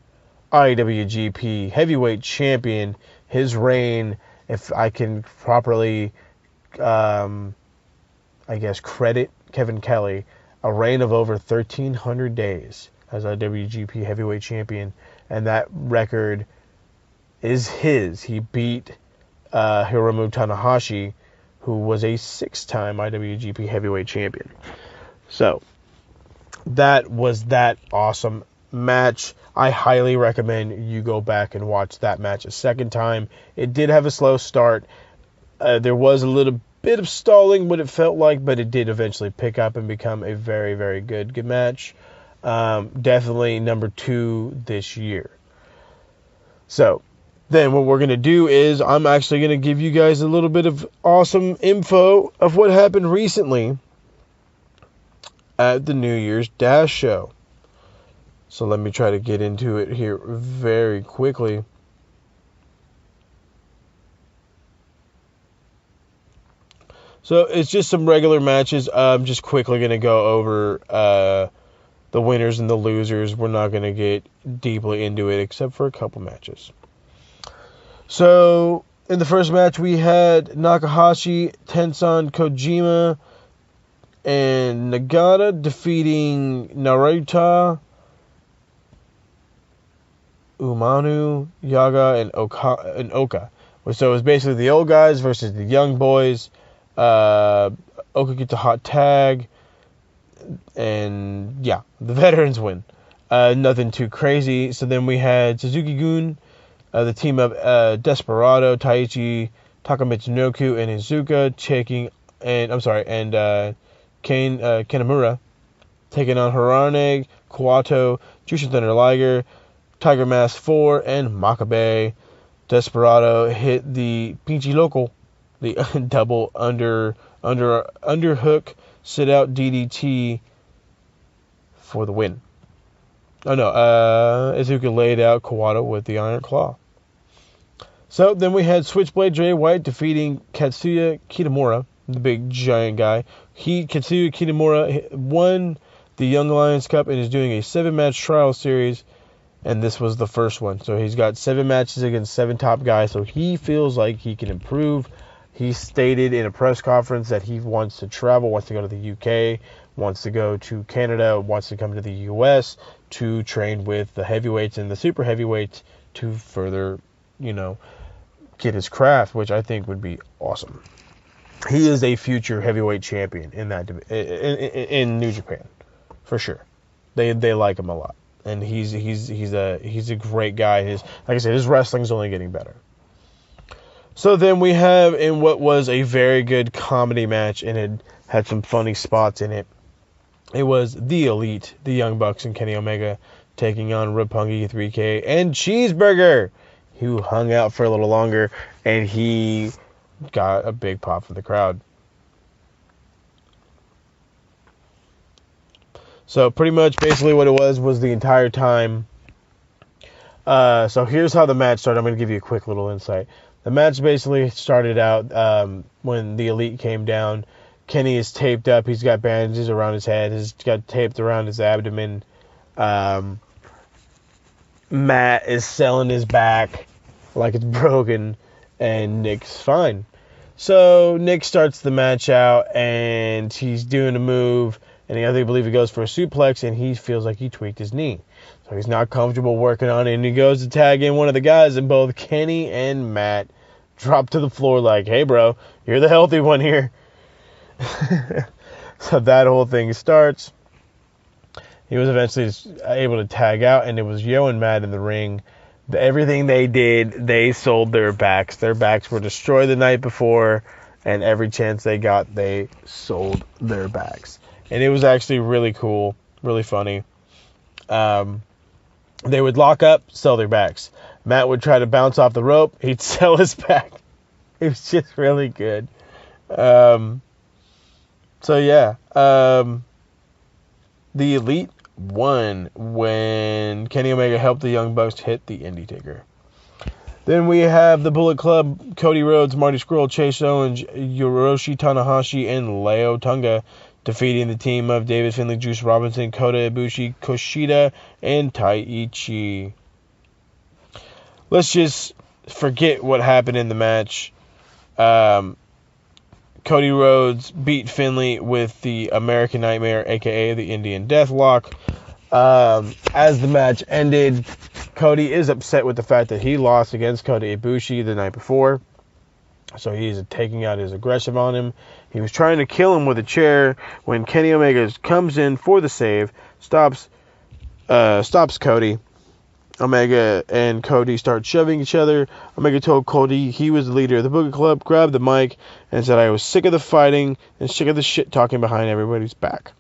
IWGP Heavyweight Champion. His reign, if I can properly, credit Kevin Kelly, a reign of over 1,300 days as IWGP Heavyweight Champion, and that record is his. He beat Hiromu Tanahashi, who was a 6-time IWGP Heavyweight Champion. So, that was that awesome match. I highly recommend you go back and watch that match a second time. It did have a slow start. There was a little bit of stalling, what it felt like, but it did eventually pick up and become a very, very good match. Definitely number 2 this year. So, then what we're going to do is I'm actually going to give you guys a little bit of awesome info of what happened recently at the New Year's Dash show. So let me try to get into it here very quickly. So it's just some regular matches. I'm just quickly going to go over the winners and the losers. We're not going to get deeply into it except for a couple matches. So in the first match we had Nakahashi, Tensan Kojima, and Nagata defeating Narita, Umanu, Yaga, and Oka. So it was basically the old guys versus the young boys. Oka gets a hot tag, and yeah, the veterans win. Nothing too crazy. So then we had Suzuki-gun, the team of Desperado, Taichi, Takamitsunoku, and Iizuka taking Kanemura, taking on Harane, Kawato, Jushin Thunder Liger, Tiger Mask 4, and Makabe. Desperado hit the Pinchy Local, the double underhook sit out DDT for the win. Izuka laid out Kawato with the Iron Claw. So then we had Switchblade Jay White defeating Katsuya Kitamura, the big giant guy. Katsuya Kitamura won the Young Lions Cup and is doing a 7-match trial series, and this was the first one. So he's got 7 matches against 7 top guys, so he feels like he can improve. He stated in a press conference that he wants to travel, wants to go to the UK, wants to go to Canada, wants to come to the US to train with the heavyweights and the super heavyweights to further, get his craft, which I think would be awesome. He is a future heavyweight champion in New Japan, for sure. They like him a lot, and he's a great guy. Like I said, his wrestling's only getting better. So then we have in what was a very good comedy match, and it had some funny spots in it. It was The Elite, the Young Bucks and Kenny Omega, taking on Roppongi 3K and Cheeseburger, who hung out for a little longer, and he got a big pop from the crowd. So pretty much basically what it was the entire time. So here's how the match started. I'm going to give you a quick little insight. The match basically started out when the Elite came down. Kenny is taped up. He's got bandages around his head. He's got taped around his abdomen. Matt is selling his back like it's broken, and Nick's fine. So Nick starts the match out, and he's doing a move, and I believe he goes for a suplex, and he feels like he tweaked his knee. So he's not comfortable working on it, and he goes to tag in one of the guys, and both Kenny and Matt drop to the floor like, hey, bro, you're the healthy one here. So that whole thing starts. He was eventually able to tag out, and it was Yo and Matt in the ring. Everything they did, they sold their backs. Their backs were destroyed the night before, and every chance they got, they sold their backs. And it was actually really cool, really funny. They would lock up, sell their backs. Matt would try to bounce off the rope. He'd sell his back. It was just really good. The Elite won when Kenny Omega helped the Young Bucks hit the Indie Taker. Then we have the Bullet Club, Cody Rhodes, Marty Scurll, Chase Owens, Hiroshi Tanahashi, and Leo Tunga, defeating the team of David Finlay, Juice Robinson, Kota Ibushi, Kushida, and Taichi. Let's just forget what happened in the match. Cody Rhodes beat Finlay with the American Nightmare, a.k.a. the Indian Deathlock. As the match ended, Cody is upset with the fact that he lost against Kota Ibushi the night before. So he's taking out his aggression on him. He was trying to kill him with a chair when Kenny Omega comes in for the save, stops Cody. Omega and Cody start shoving each other. Omega told Cody he was the leader of the Bullet Club, grabbed the mic, and said, I was sick of the fighting and sick of the shit talking behind everybody's back.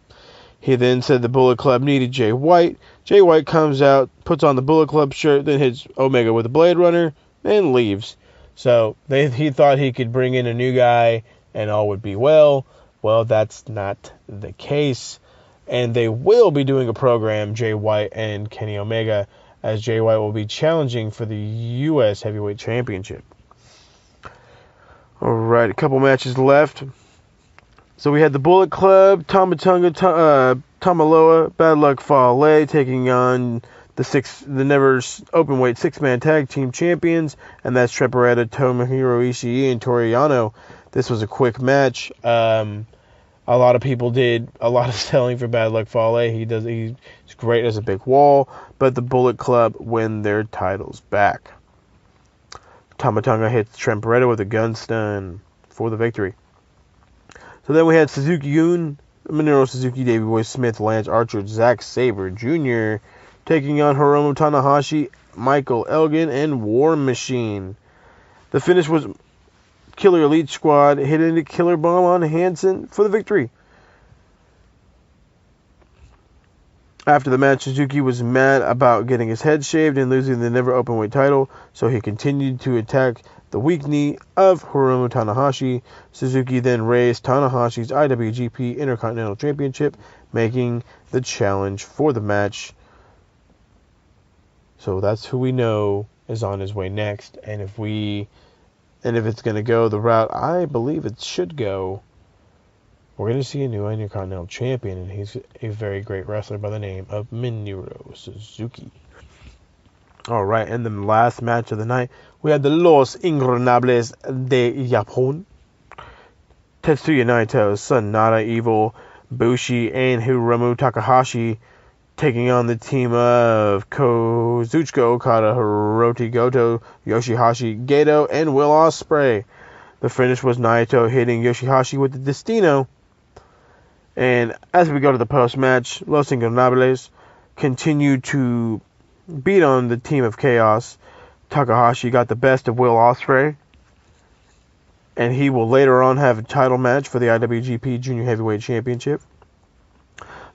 He then said the Bullet Club needed Jay White. Jay White comes out, puts on the Bullet Club shirt, then hits Omega with a Blade Runner, and leaves. So he thought he could bring in a new guy and all would be well. Well, that's not the case. And they will be doing a program, Jay White and Kenny Omega, as Jay White will be challenging for the U.S. Heavyweight Championship. Alright, a couple matches left. So we had the Bullet Club, Tamatonga, Tamaloa, Bad Luck Fale taking on the never openweight 6-man tag team champions, and that's Treparetta, Tomohiro Ishii, and Toru Yano. This was a quick match. A lot of people did a lot of selling for Bad Luck Fale. He's great as a big wall, but the Bullet Club win their titles back. Tamatonga hits Trent Beretta with a gun stun for the victory. So then we had Suzuki Gun, Minoru Suzuki, Davey Boy Smith, Lance Archer, Zack Sabre Jr. taking on Hiromu Tanahashi, Michael Elgin, and War Machine. The finish was Killer Elite Squad hitting the Killer Bomb on Hansen for the victory. After the match, Suzuki was mad about getting his head shaved and losing the never openweight title, so he continued to attack the weak knee of Hiromu Tanahashi. Suzuki then raised Tanahashi's IWGP Intercontinental Championship, making the challenge for the match. So that's who we know is on his way next. And if it's going to go the route I believe it should go, we're going to see a new Intercontinental Champion, and he's a very great wrestler by the name of Minoru Suzuki. All right, and the last match of the night, we had the Los Ingobernables de Japón. Tetsuya Naito, Sanada, Evil, Bushi, and Hiromu Takahashi taking on the team of Kazuchika Okada, Hirooki Goto, Yoshihashi, Gedo, and Will Ospreay. The finish was Naito hitting Yoshihashi with the Destino. And as we go to the post-match, Los Ingobernables continue to beat on the team of Chaos. Takahashi got the best of Will Ospreay, and he will later on have a title match for the IWGP Junior Heavyweight Championship.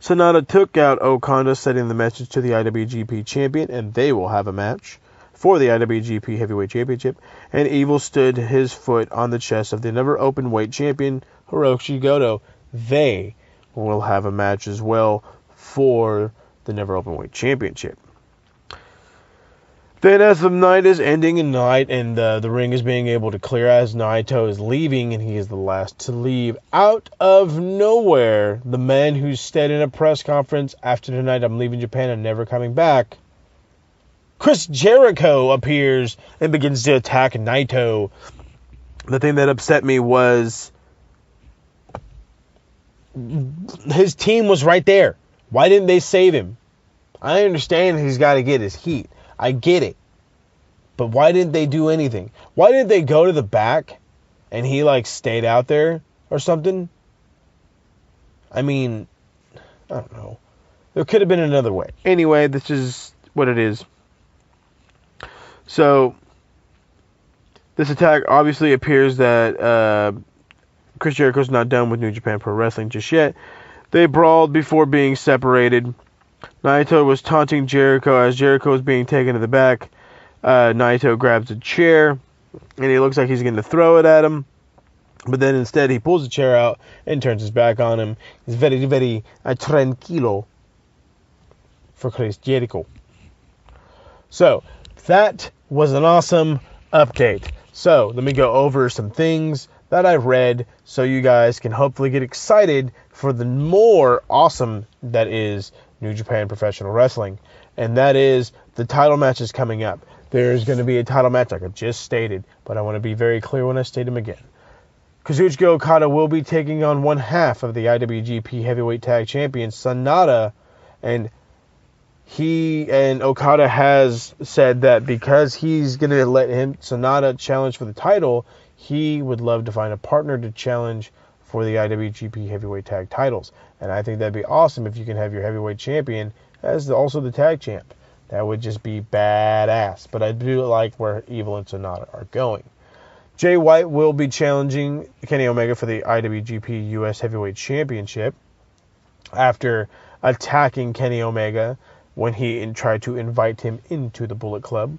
Sanada took out Okada, sending the message to the IWGP Champion, and they will have a match for the IWGP Heavyweight Championship. And Evil stood his foot on the chest of the never open weight champion, Hirooki Goto. They will have a match as well for the never open weight championship. Then as the night is ending and the ring is being able to clear as Naito is leaving, and he is the last to leave, out of nowhere, the man who said in a press conference, after tonight I'm leaving Japan and never coming back, Chris Jericho appears and begins to attack Naito. The thing that upset me was his team was right there. Why didn't they save him? I understand he's got to get his heat. I get it. But why didn't they do anything? Why didn't they go to the back and he stayed out there or something? I mean, I don't know. There could have been another way. Anyway, this is what it is. So, this attack obviously appears that Chris Jericho's not done with New Japan Pro Wrestling just yet. They brawled before being separated. Naito was taunting Jericho as Jericho was being taken to the back. Naito grabs a chair, and he looks like he's going to throw it at him. But then instead, he pulls the chair out and turns his back on him. He's very, very tranquilo for Chris Jericho. So, that was an awesome update. So, let me go over some things that I read so you guys can hopefully get excited for the more awesome that is New Japan Professional Wrestling. And that is the title matches coming up. There's going to be a title match like I just stated, but I want to be very clear when I state them again. Kazuchika Okada will be taking on one half of the IWGP Heavyweight Tag Champion, Sanada, and Okada has said that because he's going to let Sanada challenge for the title, he would love to find a partner to challenge for the IWGP Heavyweight Tag titles. And I think that'd be awesome if you can have your heavyweight champion as also the tag champ. That would just be badass. But I do like where Evil and Sanada are going. Jay White will be challenging Kenny Omega for the IWGP US Heavyweight Championship after attacking Kenny Omega when he tried to invite him into the Bullet Club.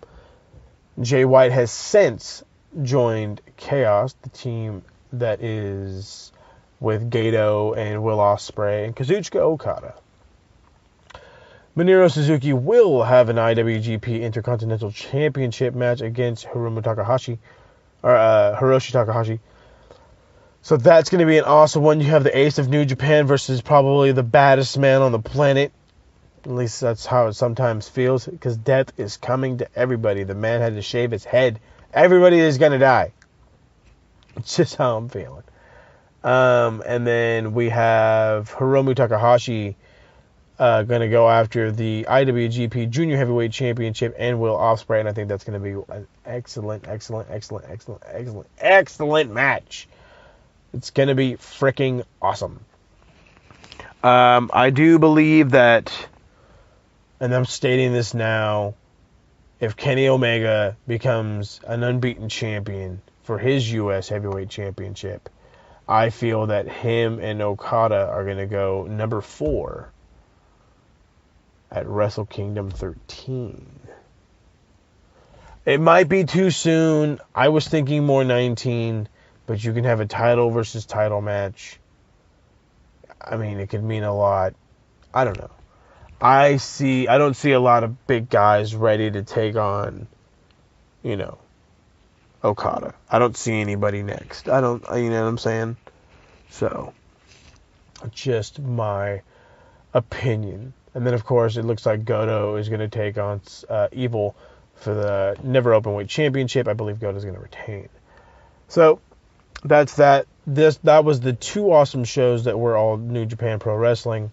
Jay White has since joined Chaos, the team that is with Gedo and Will Ospreay and Kazuchika Okada. Minoru Suzuki will have an IWGP Intercontinental Championship match against Hiroshi Takahashi. So that's going to be an awesome one. You have the Ace of New Japan versus probably the baddest man on the planet. At least that's how it sometimes feels, because death is coming to everybody. The man had to shave his head. Everybody is going to die. It's just how I'm feeling. And then we have Hiromu Takahashi going to go after the IWGP Junior Heavyweight Championship and Will Ospreay, and I think that's going to be an excellent match. It's going to be freaking awesome. I do believe that, and I'm stating this now, if Kenny Omega becomes an unbeaten champion for his U.S. Heavyweight Championship. I feel that him and Okada are going to go number 4 at Wrestle Kingdom 13. It might be too soon. I was thinking more 19, but you can have a title versus title match. I mean, it could mean a lot. I don't know. I don't see a lot of big guys ready to take on, Okada. I don't see anybody next. You know what I'm saying? So, just my opinion. And then, of course, it looks like Goto is going to take on Evil for the Never Openweight Championship. I believe Goto's going to retain. So, that's that. That was the 2 awesome shows that were all New Japan Pro Wrestling.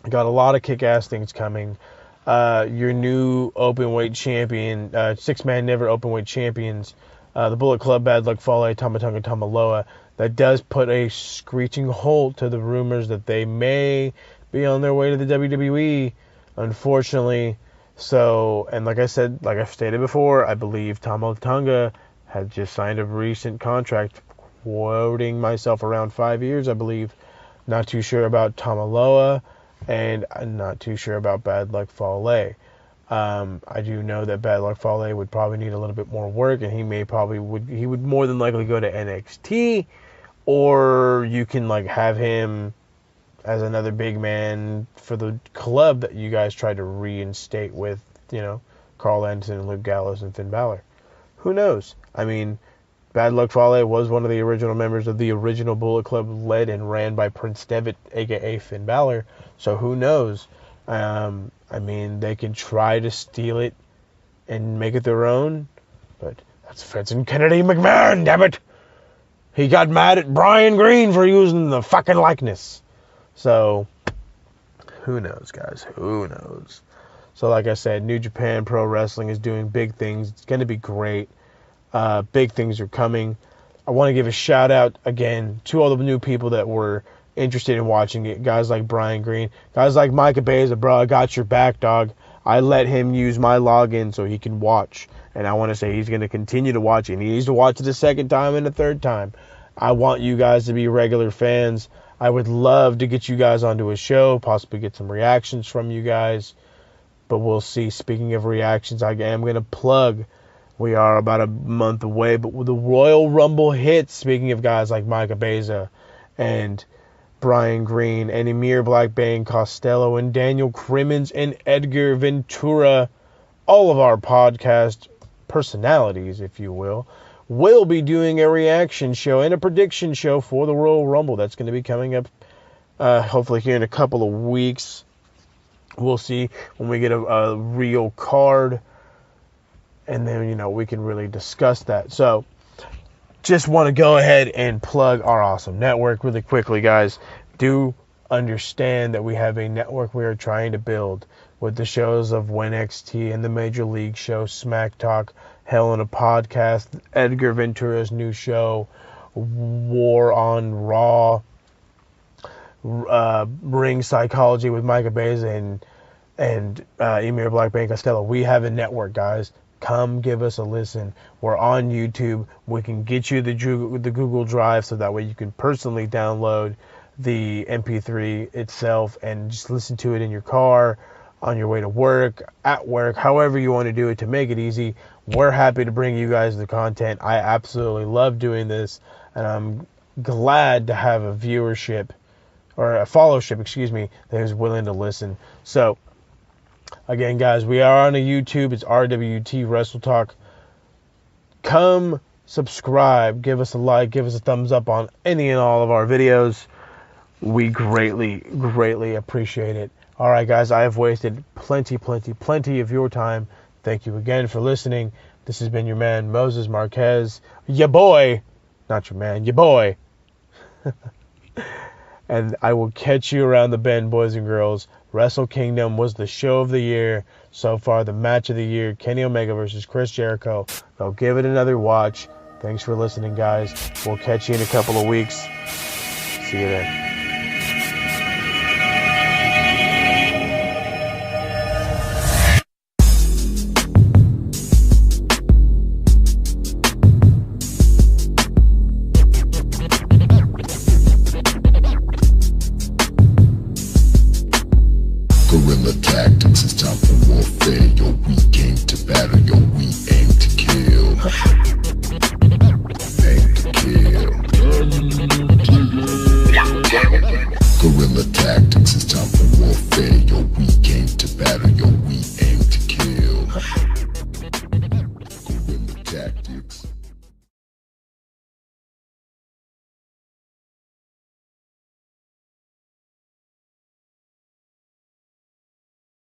Got a lot of kick-ass things coming. Your new Openweight champion, 6-man Never Openweight champions, the Bullet Club, Bad Luck Fale, Tama Tonga Tamaloa. That does put a screeching halt to the rumors that they may be on their way to the WWE, unfortunately. So, and like I've stated before, I believe Tama Tonga had just signed a recent contract, quoting myself, around 5 years, I believe. Not too sure about Tamaloa, and I'm not too sure about Bad Luck Fale. I do know that Bad Luck Fale would probably need a little bit more work, and he would more than likely go to NXT, or you can have him as another big man for the club that you guys tried to reinstate with, Carl Anderson, Luke Gallows, and Finn Balor. Who knows? I mean, Bad Luck Fale was one of the original members of the original Bullet Club, led and ran by Prince Devitt, a.k.a. Finn Balor. So who knows? I mean, they can try to steal it and make it their own, but that's Vincent Kennedy McMahon, damn it! He got mad at Brian Green for using the fucking likeness. So, who knows, guys? Who knows? So, like I said, New Japan Pro Wrestling is doing big things. It's going to be great. Big things are coming. I want to give a shout out again to all the new people that were interested in watching it. Guys like Brian Green, guys like Micah Beza, bro, I got your back, dog. I let him use my login so he can watch, and I want to say he's going to continue to watch it. And he needs to watch it a second time and a third time. I want you guys to be regular fans. I would love to get you guys onto a show, possibly get some reactions from you guys, but we'll see. Speaking of reactions, I am going to plug, we are about a month away, but with the Royal Rumble hits, speaking of guys like Micah Beza and Brian Green and Emir Blackbane Costello and Daniel Crimmins and Edgar Ventura, all of our podcast personalities, if you will be doing a reaction show and a prediction show for the Royal Rumble. That's going to be coming up hopefully here in a couple of weeks. We'll see when we get a real card, and then we can really discuss that. So just want to go ahead and plug our awesome network really quickly, guys. Do understand that we have a network we are trying to build with the shows of WNXT and the Major League show Smack Talk, Hell in a Podcast, Edgar Ventura's new show, War on Raw, Ring Psychology with Micah Beza and Emir Blackbane Costello. We have a network, guys. Come give us a listen. We're on YouTube. We can get you the Google Drive so that way you can personally download the MP3 itself and just listen to it in your car, on your way to work, at work, however you want to do it to make it easy. We're happy to bring you guys the content. I absolutely love doing this, and I'm glad to have a viewership, or a followership, that is willing to listen. So, again, guys, we are on a YouTube. It's RWT Wrestle Talk. Come subscribe, give us a like, give us a thumbs up on any and all of our videos. We greatly, greatly appreciate it. All right, guys, I have wasted plenty of your time. Thank you again for listening. This has been your man, Moses Marquez. Ya boy. Not your man, ya boy. And I will catch you around the bend, boys and girls. Wrestle Kingdom was the show of the year. So far, the match of the year, Kenny Omega versus Chris Jericho. Go give it another watch. Thanks for listening, guys. We'll catch you in a couple of weeks. See you then. Aim to kill. Guerrilla tactics, it's time for warfare. Yo, we came to battle, yo, we aim to kill. Guerrilla tactics.